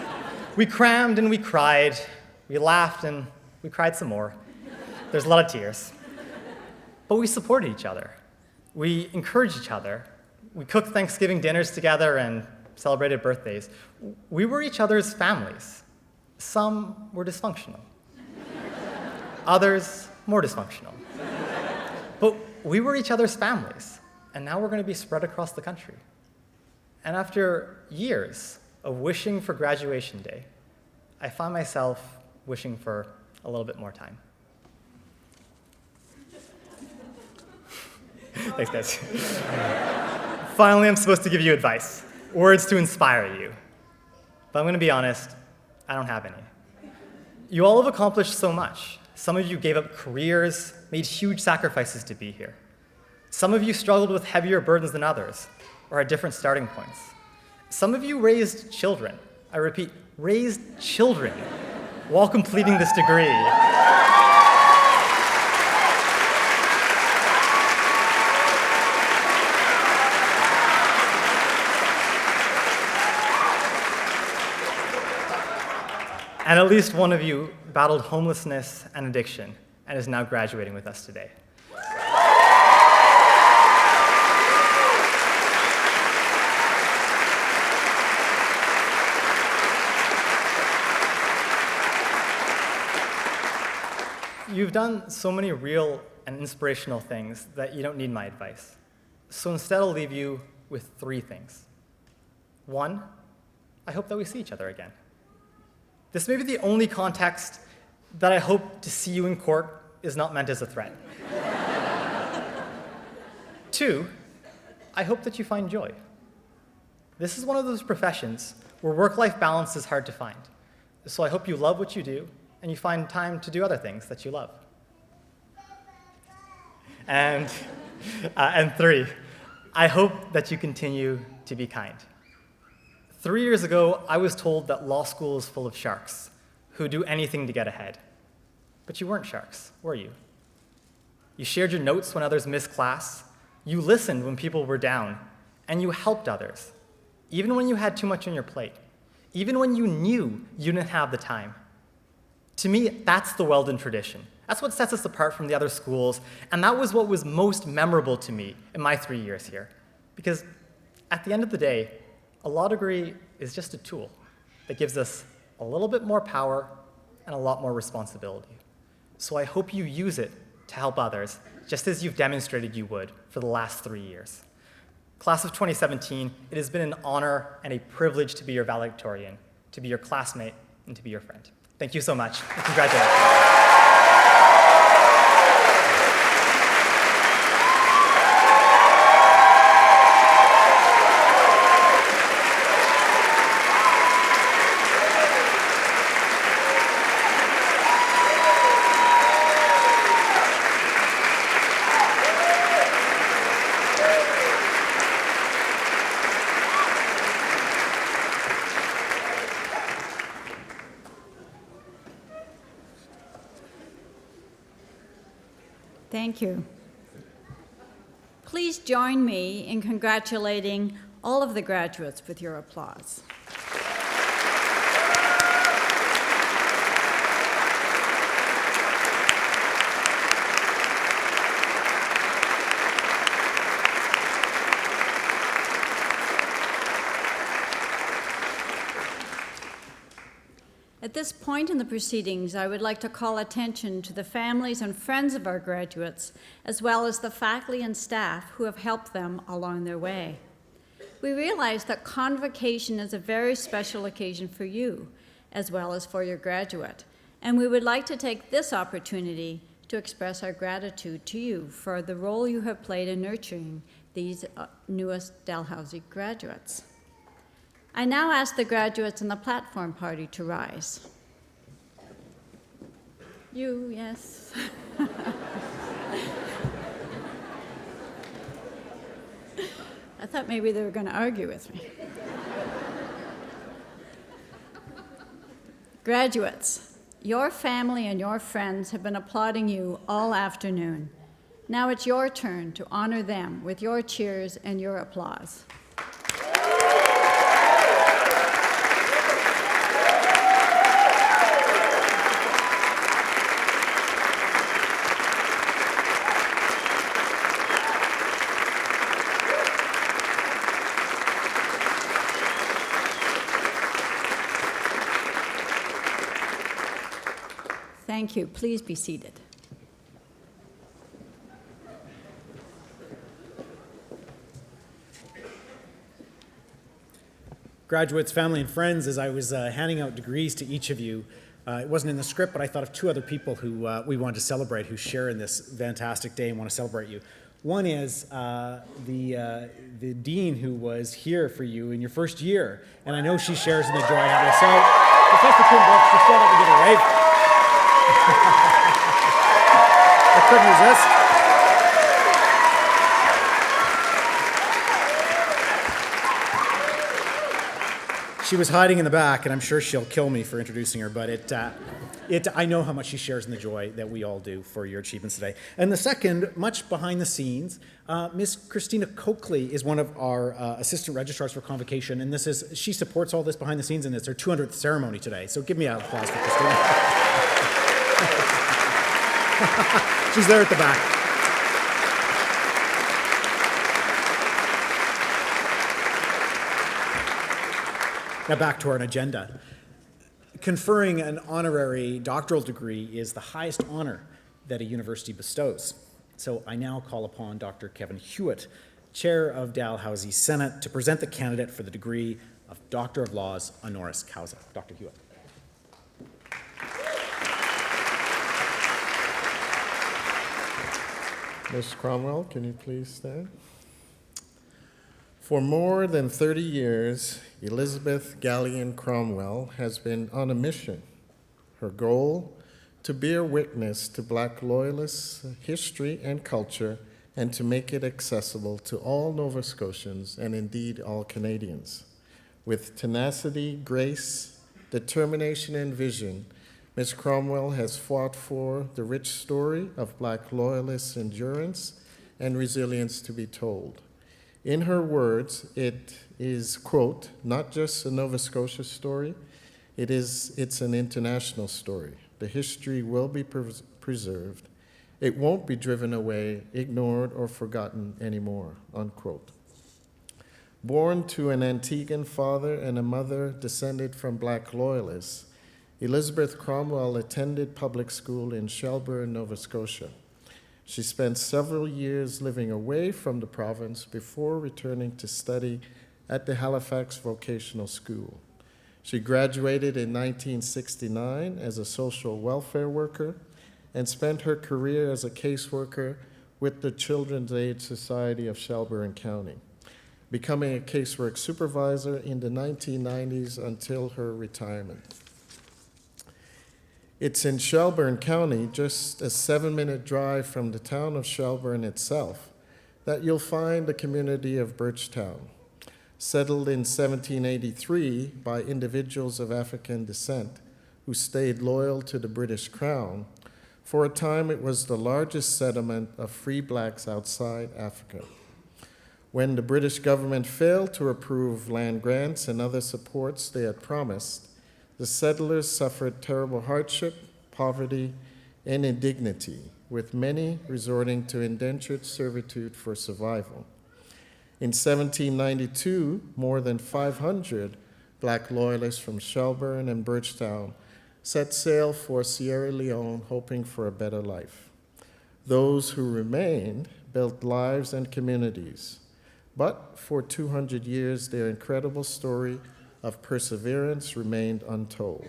We crammed and we cried. We laughed and we cried some more. There's a lot of tears. But we supported each other. We encouraged each other. We cooked Thanksgiving dinners together and celebrated birthdays. We were each other's families. Some were dysfunctional. Others more dysfunctional. But we were each other's families, and now we're going to be spread across the country. And after years of wishing for graduation day, I find myself wishing for a little bit more time. Thanks, guys. Finally, I'm supposed to give you advice, words to inspire you. But I'm going to be honest, I don't have any. You all have accomplished so much. Some of you gave up careers, made huge sacrifices to be here. Some of you struggled with heavier burdens than others, or had different starting points. Some of you raised children, I repeat, raised children, while completing this degree. And at least one of you battled homelessness and addiction and is now graduating with us today. You've done so many real and inspirational things that you don't need my advice. So instead, I'll leave you with 3 things. 1, I hope that we see each other again. This may be the only context that I hope to see you in court is not meant as a threat. 2, I hope that you find joy. This is one of those professions where work-life balance is hard to find. So I hope you love what you do and you find time to do other things that you love. And 3, I hope that you continue to be kind. 3 years ago, I was told that law school is full of sharks who do anything to get ahead. But you weren't sharks, were you? You shared your notes when others missed class, you listened when people were down, and you helped others, even when you had too much on your plate, even when you knew you didn't have the time. To me, that's the Weldon tradition. That's what sets us apart from the other schools, and that was what was most memorable to me in my 3 years here. Because at the end of the day, a law degree is just a tool that gives us a little bit more power and a lot more responsibility. So I hope you use it to help others, just as you've demonstrated you would for the last 3 years. Class of 2017, it has been an honor and a privilege to be your valedictorian, to be your classmate, and to be your friend. Thank you so much, and congratulations. Thank you. Please join me in congratulating all of the graduates with your applause. At this point in the proceedings, I would like to call attention to the families and friends of our graduates, as well as the faculty and staff who have helped them along their way. We realize that Convocation is a very special occasion for you, as well as for your graduate, and we would like to take this opportunity to express our gratitude to you for the role you have played in nurturing these newest Dalhousie graduates. I now ask the graduates and the platform party to rise. You, yes. I thought maybe they were going to argue with me. Graduates, your family and your friends have been applauding you all afternoon. Now it's your turn to honor them with your cheers and your applause. Thank you. Please be seated. Graduates, family, and friends, as I was handing out degrees to each of you, it wasn't in the script, but I thought of two other people who we wanted to celebrate, who share in this fantastic day and want to celebrate you. One is the dean who was here for you in your first year, and I know she shares in the joy of this. So, Professor Kuhnbrooks, just stand up and give a wave. I couldn't resist. She was hiding in the back, and I'm sure she'll kill me for introducing her, but I know how much she shares in the joy that we all do for your achievements today. And the second, much behind the scenes, Miss Christina Coakley is one of our assistant registrars for Convocation, and she supports all this behind the scenes, and it's her 200th ceremony today. So give me an applause for Christina. She's there at the back. Now back to our agenda. Conferring an honorary doctoral degree is the highest honor that a university bestows. So I now call upon Dr. Kevin Hewitt, Chair of Dalhousie Senate, to present the candidate for the degree of Doctor of Laws honoris causa. Dr. Hewitt. Ms. Cromwell, can you please stand? For more than 30 years, Elizabeth Gallion Cromwell has been on a mission. Her goal, to bear witness to Black Loyalists' history and culture and to make it accessible to all Nova Scotians and indeed all Canadians. With tenacity, grace, determination, and vision, Ms. Cromwell has fought for the rich story of Black Loyalists' endurance and resilience to be told. In her words, it is, quote, not just a Nova Scotia story, it's an international story. The history will be preserved. It won't be driven away, ignored, or forgotten anymore, unquote. Born to an Antiguan father and a mother descended from Black Loyalists, Elizabeth Cromwell attended public school in Shelburne, Nova Scotia. She spent several years living away from the province before returning to study at the Halifax Vocational School. She graduated in 1969 as a social welfare worker and spent her career as a caseworker with the Children's Aid Society of Shelburne County, becoming a casework supervisor in the 1990s until her retirement. It's in Shelburne County, just a 7-minute drive from the town of Shelburne itself, that you'll find the community of Birchtown, settled in 1783 by individuals of African descent who stayed loyal to the British Crown, For a time, it was the largest settlement of free blacks outside Africa. When the British government failed to approve land grants and other supports they had promised, the settlers suffered terrible hardship, poverty, and indignity, with many resorting to indentured servitude for survival. In 1792, more than 500 black loyalists from Shelburne and Birchtown set sail for Sierra Leone, hoping for a better life. Those who remained built lives and communities, but for 200 years, their incredible story of perseverance remained untold.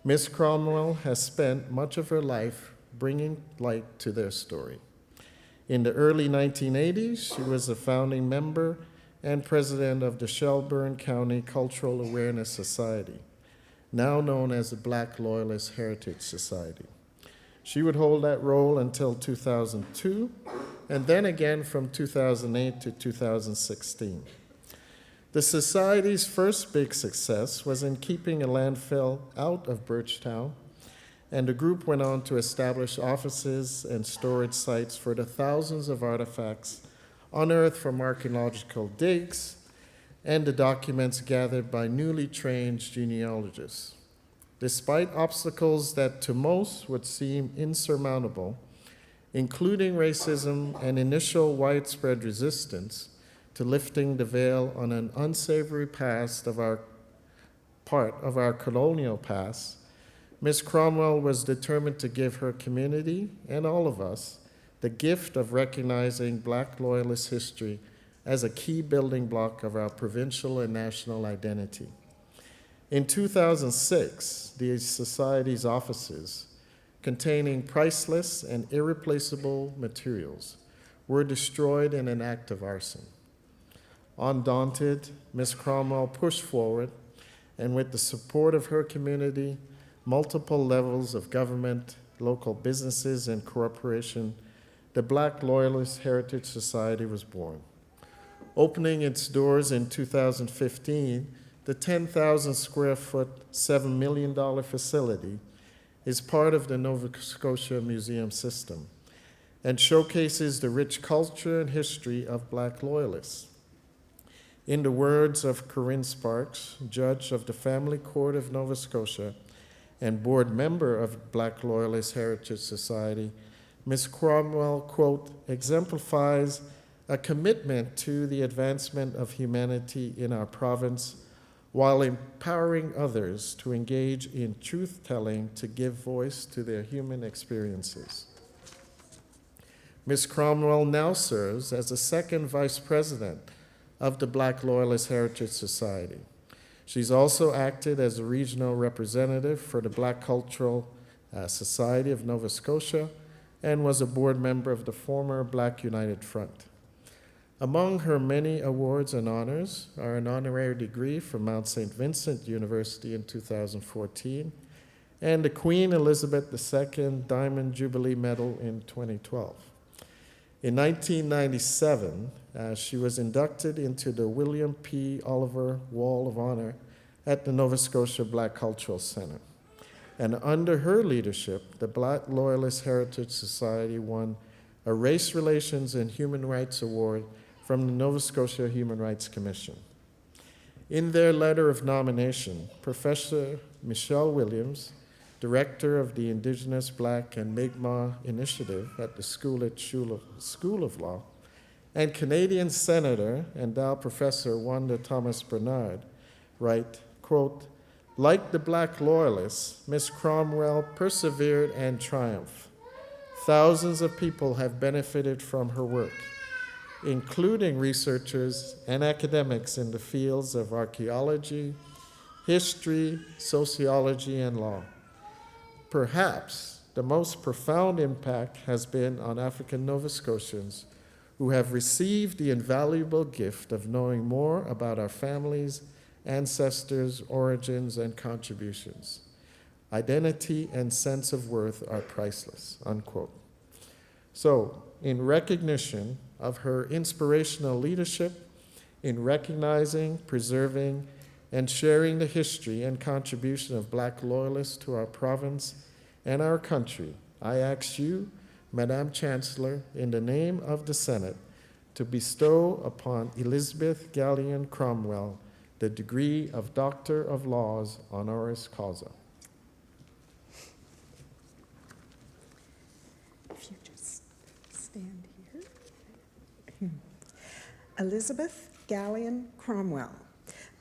Miss Cromwell has spent much of her life bringing light to their story. In the early 1980s, she was a founding member and president of the Shelburne County Cultural Awareness Society, now known as the Black Loyalist Heritage Society. She would hold that role until 2002, and then again from 2008 to 2016. The Society's first big success was in keeping a landfill out of Birchtown, and the group went on to establish offices and storage sites for the thousands of artifacts unearthed from archaeological digs and the documents gathered by newly trained genealogists. Despite obstacles that to most would seem insurmountable, including racism and initial widespread resistance to lifting the veil on an unsavory past of our part of our colonial past, Miss Cromwell was determined to give her community and all of us the gift of recognizing Black Loyalist history as a key building block of our provincial and national identity. In 2006, the Society's offices, containing priceless and irreplaceable materials, were destroyed in an act of arson. Undaunted, Miss Cromwell pushed forward, and with the support of her community, multiple levels of government, local businesses, and corporation, the Black Loyalist Heritage Society was born. Opening its doors in 2015, the 10,000 square foot, $7 million facility is part of the Nova Scotia Museum system and showcases the rich culture and history of Black Loyalists. In the words of Corinne Sparks, judge of the Family Court of Nova Scotia and board member of Black Loyalist Heritage Society, Ms. Cromwell, quote, exemplifies a commitment to the advancement of humanity in our province while empowering others to engage in truth-telling to give voice to their human experiences. Ms. Cromwell now serves as the second vice president of the Black Loyalist Heritage Society. She's also acted as a regional representative for the Black Cultural Society of Nova Scotia and was a board member of the former Black United Front. Among her many awards and honors are an honorary degree from Mount St. Vincent University in 2014 and the Queen Elizabeth II Diamond Jubilee Medal in 2012. In 1997, she was inducted into the William P. Oliver Wall of Honor at the Nova Scotia Black Cultural Center. And under her leadership, the Black Loyalist Heritage Society won a Race Relations and Human Rights Award from the Nova Scotia Human Rights Commission. In their letter of nomination, Professor Michelle Williams, director of the Indigenous Black and Mi'kmaq Initiative at the Schulich School of Law, and Canadian Senator and Dow Professor Wanda Thomas Bernard write, quote, like the Black Loyalists, Miss Cromwell persevered and triumphed. Thousands of people have benefited from her work, including researchers and academics in the fields of archaeology, history, sociology, and law. Perhaps the most profound impact has been on African Nova Scotians who have received the invaluable gift of knowing more about our families, ancestors, origins, and contributions. Identity and sense of worth are priceless, unquote. So, in recognition of her inspirational leadership, in recognizing, preserving, and sharing the history and contribution of Black Loyalists to our province and our country, I ask you, Madam Chancellor, in the name of the Senate, to bestow upon Elizabeth Gallion Cromwell the degree of Doctor of Laws honoris causa. If you just stand here. Elizabeth Gallion Cromwell,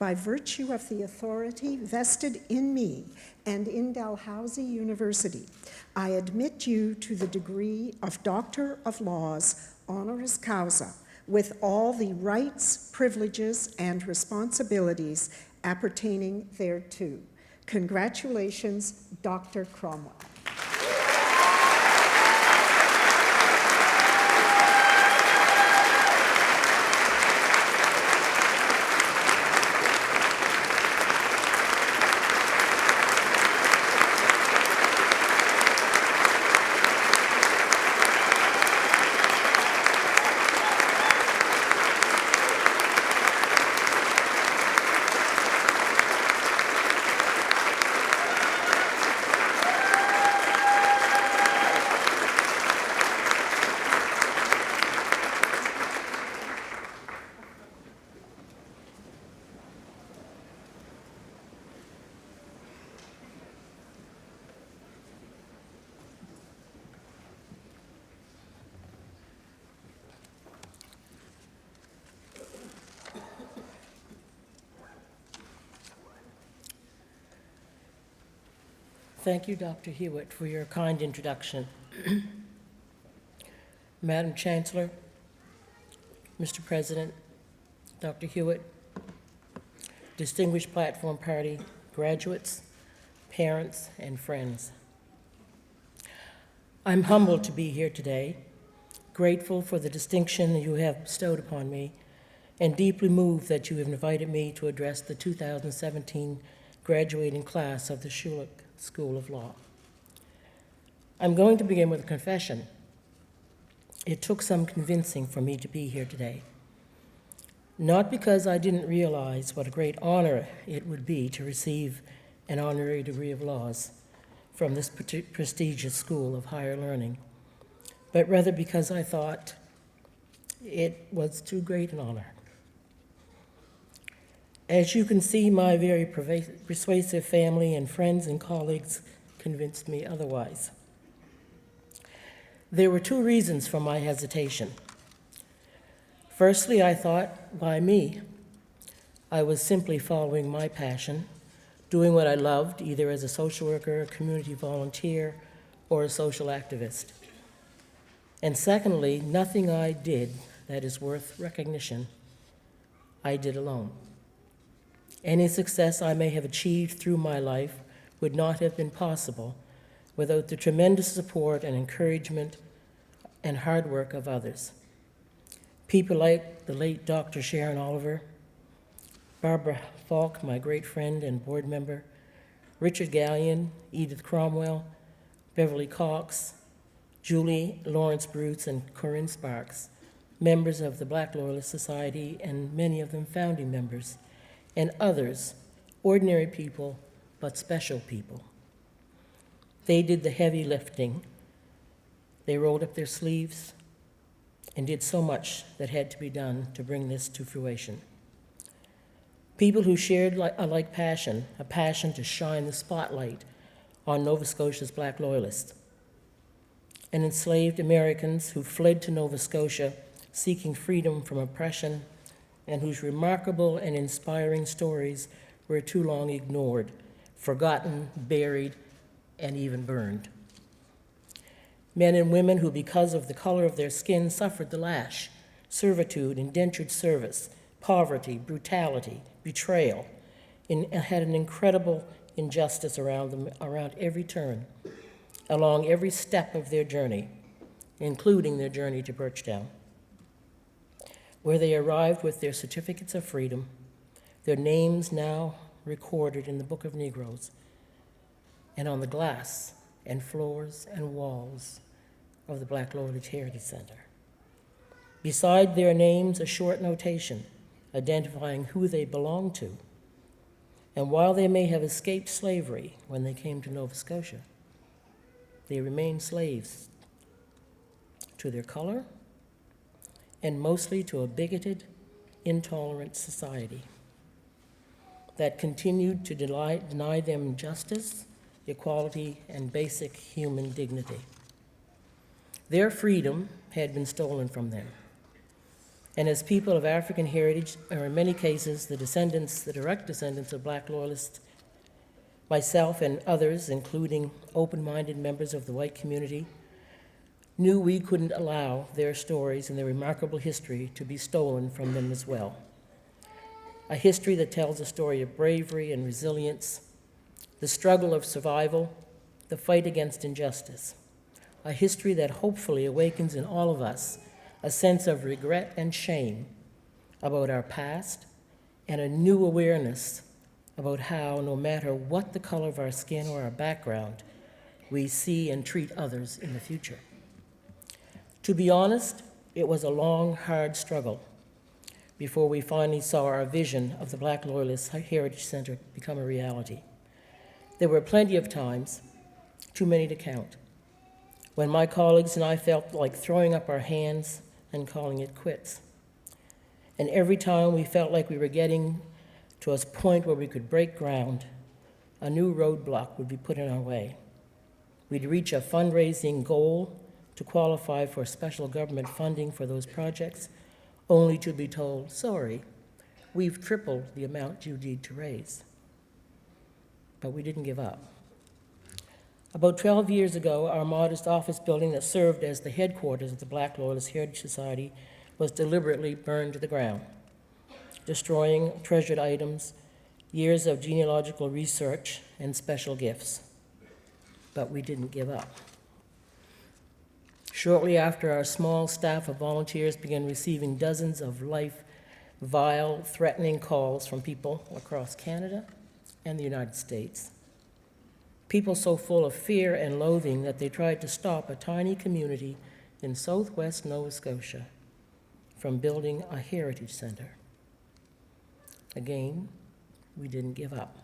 by virtue of the authority vested in me and in Dalhousie University, I admit you to the degree of Doctor of Laws honoris causa with all the rights, privileges, and responsibilities appertaining thereto. Congratulations, Dr. Cromwell. Thank you, Dr. Hewitt, for your kind introduction. Madam Chancellor, Mr. President, Dr. Hewitt, distinguished platform party, graduates, parents, and friends. I'm humbled to be here today, grateful for the distinction you have bestowed upon me, and deeply moved that you have invited me to address the 2017 graduating class of the Schulich School of Law. I'm going to begin with a confession. It took some convincing for me to be here today. Not because I didn't realize what a great honor it would be to receive an honorary degree of laws from this prestigious school of higher learning, but rather because I thought it was too great an honor. As you can see, my very persuasive family and friends and colleagues convinced me otherwise. There were two reasons for my hesitation. Firstly, I thought, why me? I was simply following my passion, doing what I loved, either as a social worker, a community volunteer, or a social activist. And secondly, nothing I did that is worth recognition, I did alone. Any success I may have achieved through my life would not have been possible without the tremendous support and encouragement and hard work of others. People like the late Dr. Sharon Oliver, Barbara Falk, my great friend and board member, Richard Gallion, Edith Cromwell, Beverly Cox, Julie Lawrence Bruce, and Corinne Sparks, members of the Black Loyalist Society, and many of them founding members, and others, ordinary people, but special people. They did the heavy lifting. They rolled up their sleeves and did so much that had to be done to bring this to fruition. People who shared a like passion, a passion to shine the spotlight on Nova Scotia's Black Loyalists, and enslaved Americans who fled to Nova Scotia seeking freedom from oppression, and whose remarkable and inspiring stories were too long ignored, forgotten, buried, and even burned. Men and women who, because of the color of their skin, suffered the lash, servitude, indentured service, poverty, brutality, betrayal, and had an incredible injustice around them, around every turn, along every step of their journey, including their journey to Birchtown, where they arrived with their certificates of freedom, their names now recorded in the Book of Negroes, and on the glass and floors and walls of the Black Loyalist Heritage Center. Beside their names, a short notation identifying who they belonged to. And while they may have escaped slavery when they came to Nova Scotia, They remain slaves to their color and mostly to a bigoted, intolerant society that continued to deny them justice, equality, and basic human dignity. Their freedom had been stolen from them. And as people of African heritage, or in many cases the direct descendants of Black loyalists, myself and others, including open-minded members of the white community, knew we couldn't allow their stories and their remarkable history to be stolen from them as well. A history that tells a story of bravery and resilience, the struggle of survival, the fight against injustice. A history that hopefully awakens in all of us a sense of regret and shame about our past and a new awareness about how, no matter what the color of our skin or our background, we see and treat others in the future. To be honest, it was a long, hard struggle before we finally saw our vision of the Black Loyalist Heritage Center become a reality. There were plenty of times, too many to count, when my colleagues and I felt like throwing up our hands and calling it quits. And every time we felt like we were getting to a point where we could break ground, a new roadblock would be put in our way. We'd reach a fundraising goal to qualify for special government funding for those projects, only to be told, sorry, we've tripled the amount you need to raise. But we didn't give up. About 12 years ago, our modest office building that served as the headquarters of the Black Loyalist Heritage Society was deliberately burned to the ground, destroying treasured items, years of genealogical research, and special gifts. But we didn't give up. Shortly after, our small staff of volunteers began receiving dozens of vile, threatening calls from people across Canada and the United States. People so full of fear and loathing that they tried to stop a tiny community in southwest Nova Scotia from building a heritage center. Again, we didn't give up.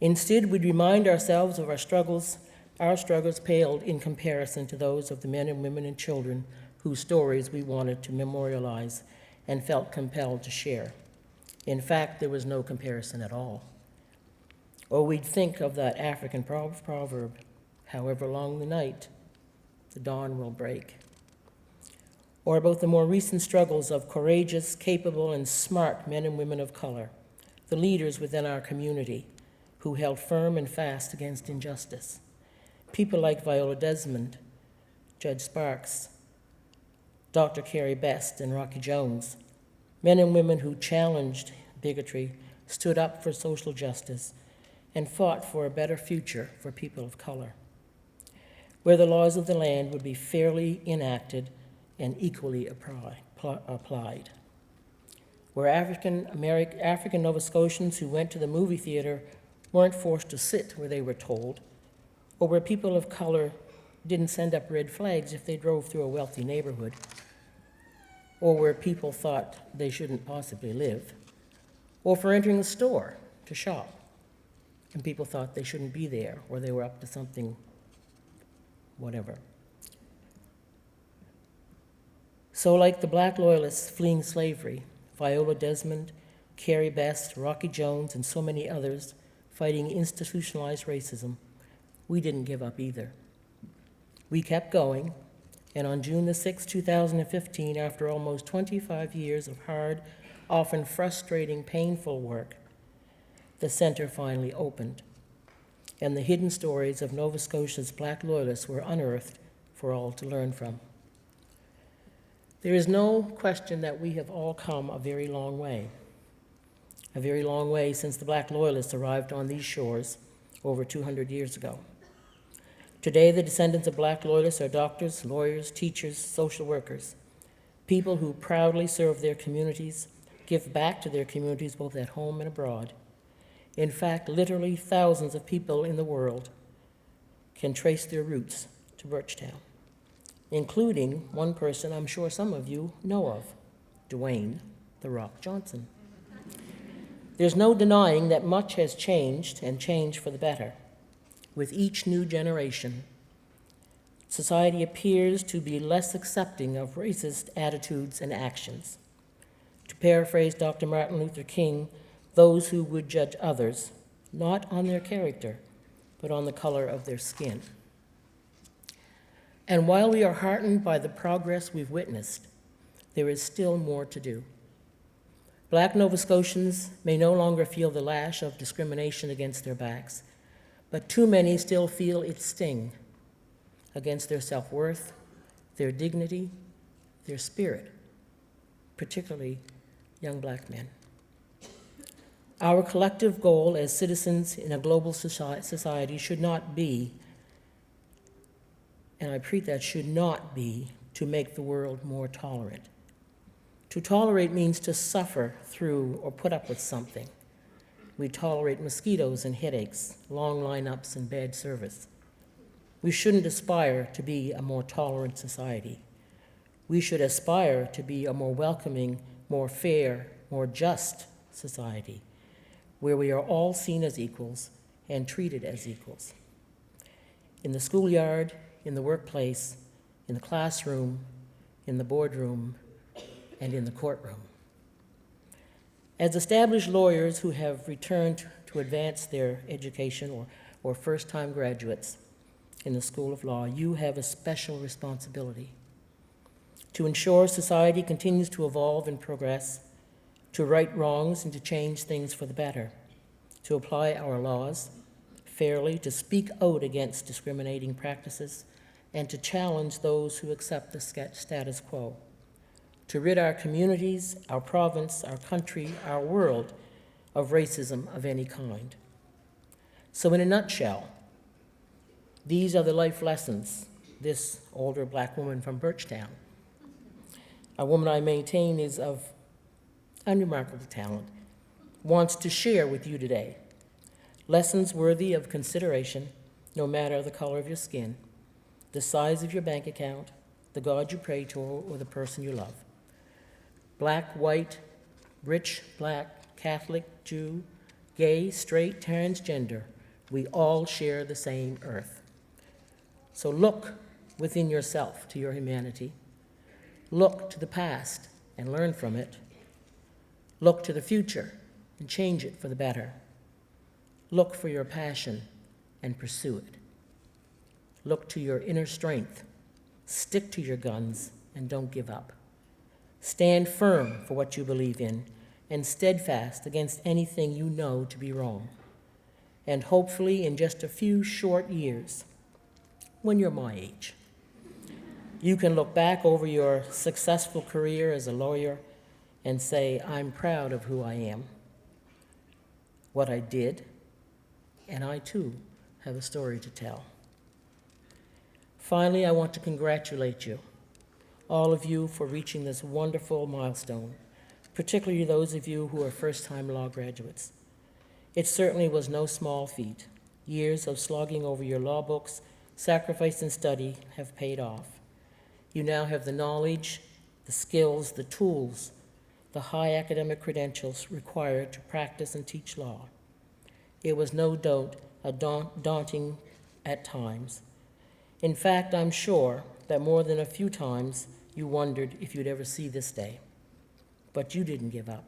Instead, we'd remind ourselves of our struggles. Our struggles paled in comparison to those of the men and women and children whose stories we wanted to memorialize and felt compelled to share. In fact, there was no comparison at all. Or we'd think of that African proverb, however long the night, the dawn will break. Or about the more recent struggles of courageous, capable, and smart men and women of color, the leaders within our community who held firm and fast against injustice. People like Viola Desmond, Judge Sparks, Dr. Carrie Best, and Rocky Jones, men and women who challenged bigotry, stood up for social justice, and fought for a better future for people of color, where the laws of the land would be fairly enacted and equally applied, where African Nova Scotians who went to the movie theater weren't forced to sit where they were told, or where people of color didn't send up red flags if they drove through a wealthy neighborhood, or where people thought they shouldn't possibly live, or for entering a store to shop, and people thought they shouldn't be there, or they were up to something, whatever. So like the Black Loyalists fleeing slavery, Viola Desmond, Carrie Best, Rocky Jones, and so many others fighting institutionalized racism, we didn't give up either. We kept going, and on June the 6th, 2015, after almost 25 years of hard, often frustrating, painful work, the center finally opened, and the hidden stories of Nova Scotia's Black Loyalists were unearthed for all to learn from. There is no question that we have all come a very long way since the Black Loyalists arrived on these shores over 200 years ago. Today, the descendants of Black Loyalists are doctors, lawyers, teachers, social workers, people who proudly serve their communities, give back to their communities both at home and abroad. In fact, literally thousands of people in the world can trace their roots to Birchtown, including one person I'm sure some of you know of, Dwayne "The Rock" Johnson. There's no denying that much has changed, and changed for the better. With each new generation, Society appears to be less accepting of racist attitudes and actions. To paraphrase Dr. Martin Luther King, those who would judge others, not on their character, but on the color of their skin. And while we are heartened by the progress we've witnessed, there is still more to do. Black Nova Scotians may no longer feel the lash of discrimination against their backs, but too many still feel its sting against their self-worth, their dignity, their spirit, particularly young Black men. Our collective goal as citizens in a global society should not be, and I repeat that, should not be to make the world more tolerant. To tolerate means to suffer through or put up with something. We tolerate mosquitoes and headaches, long lineups and bad service. We shouldn't aspire to be a more tolerant society. We should aspire to be a more welcoming, more fair, more just society, where we are all seen as equals and treated as equals. In the schoolyard, in the workplace, in the classroom, in the boardroom, and in the courtroom. As established lawyers who have returned to advance their education or first-time graduates in the School of Law, you have a special responsibility to ensure society continues to evolve and progress, to right wrongs and to change things for the better, to apply our laws fairly, to speak out against discriminating practices, and to challenge those who accept the status quo, to rid our communities, our province, our country, our world of racism of any kind. So in a nutshell, these are the life lessons this older Black woman from Birchtown, a woman I maintain is of unremarkable talent, wants to share with you today. Lessons worthy of consideration, no matter the color of your skin, the size of your bank account, the God you pray to, or the person you love. Black, white, rich, Black, Catholic, Jew, gay, straight, transgender, we all share the same earth. So look within yourself to your humanity. Look to the past and learn from it. Look to the future and change it for the better. Look for your passion and pursue it. Look to your inner strength. Stick to your guns and don't give up. Stand firm for what you believe in and steadfast against anything you know to be wrong. And hopefully in just a few short years, when you're my age, you can look back over your successful career as a lawyer and say, I'm proud of who I am, what I did, and I too have a story to tell. Finally, I want to congratulate you, all of you, for reaching this wonderful milestone, particularly those of you who are first-time law graduates. It certainly was no small feat. Years of slogging over your law books, sacrifice and study have paid off. You now have the knowledge, the skills, the tools, the high academic credentials required to practice and teach law. It was no doubt daunting at times. In fact, I'm sure that more than a few times you wondered if you'd ever see this day. But you didn't give up.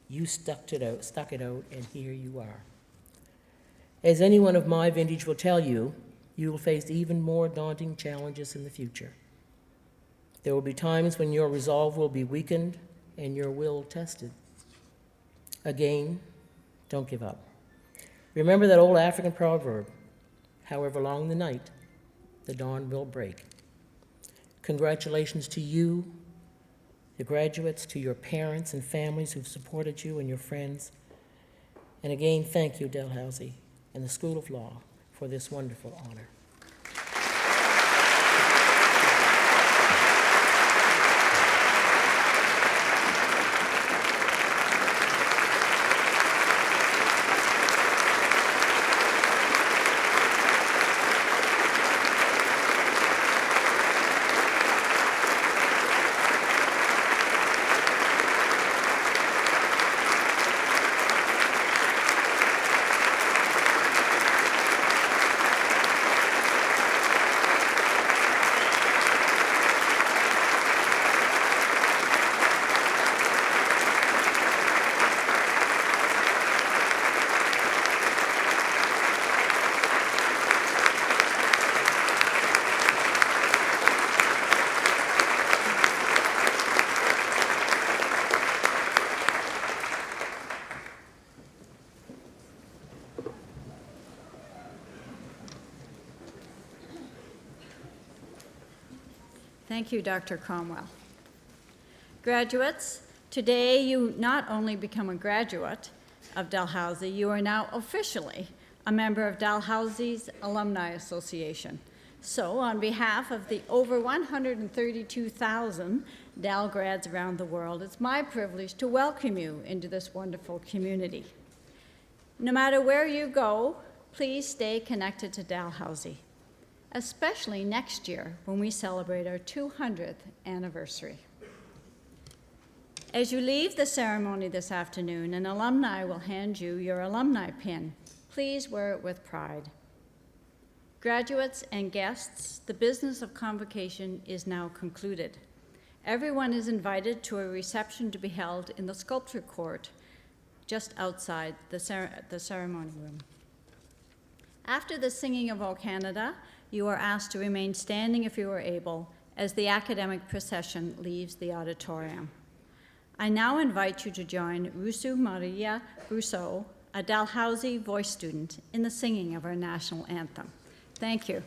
You stuck it out, and here you are. As anyone of my vintage will tell you, you will face even more daunting challenges in the future. There will be times when your resolve will be weakened and your will tested. Again, don't give up. Remember that old African proverb, however long the night, the dawn will break. Congratulations to you, the graduates, to your parents and families who've supported you and your friends. And again, thank you, Dalhousie and the School of Law for this wonderful honor. Thank you, Dr. Cromwell. Graduates, today you not only become a graduate of Dalhousie, you are now officially a member of Dalhousie's Alumni Association. So on behalf of the over 132,000 Dal grads around the world, it's my privilege to welcome you into this wonderful community. No matter where you go, please stay connected to Dalhousie, especially next year when we celebrate our 200th anniversary. As you leave the ceremony this afternoon, an alumni will hand you your alumni pin. Please wear it with pride. Graduates and guests, the business of Convocation is now concluded. Everyone is invited to a reception to be held in the sculpture court just outside the ceremony room. After the singing of O Canada, you are asked to remain standing if you are able as the academic procession leaves the auditorium. I now invite you to join Rusu Maria Brousseau, a Dalhousie voice student, in the singing of our national anthem. Thank you.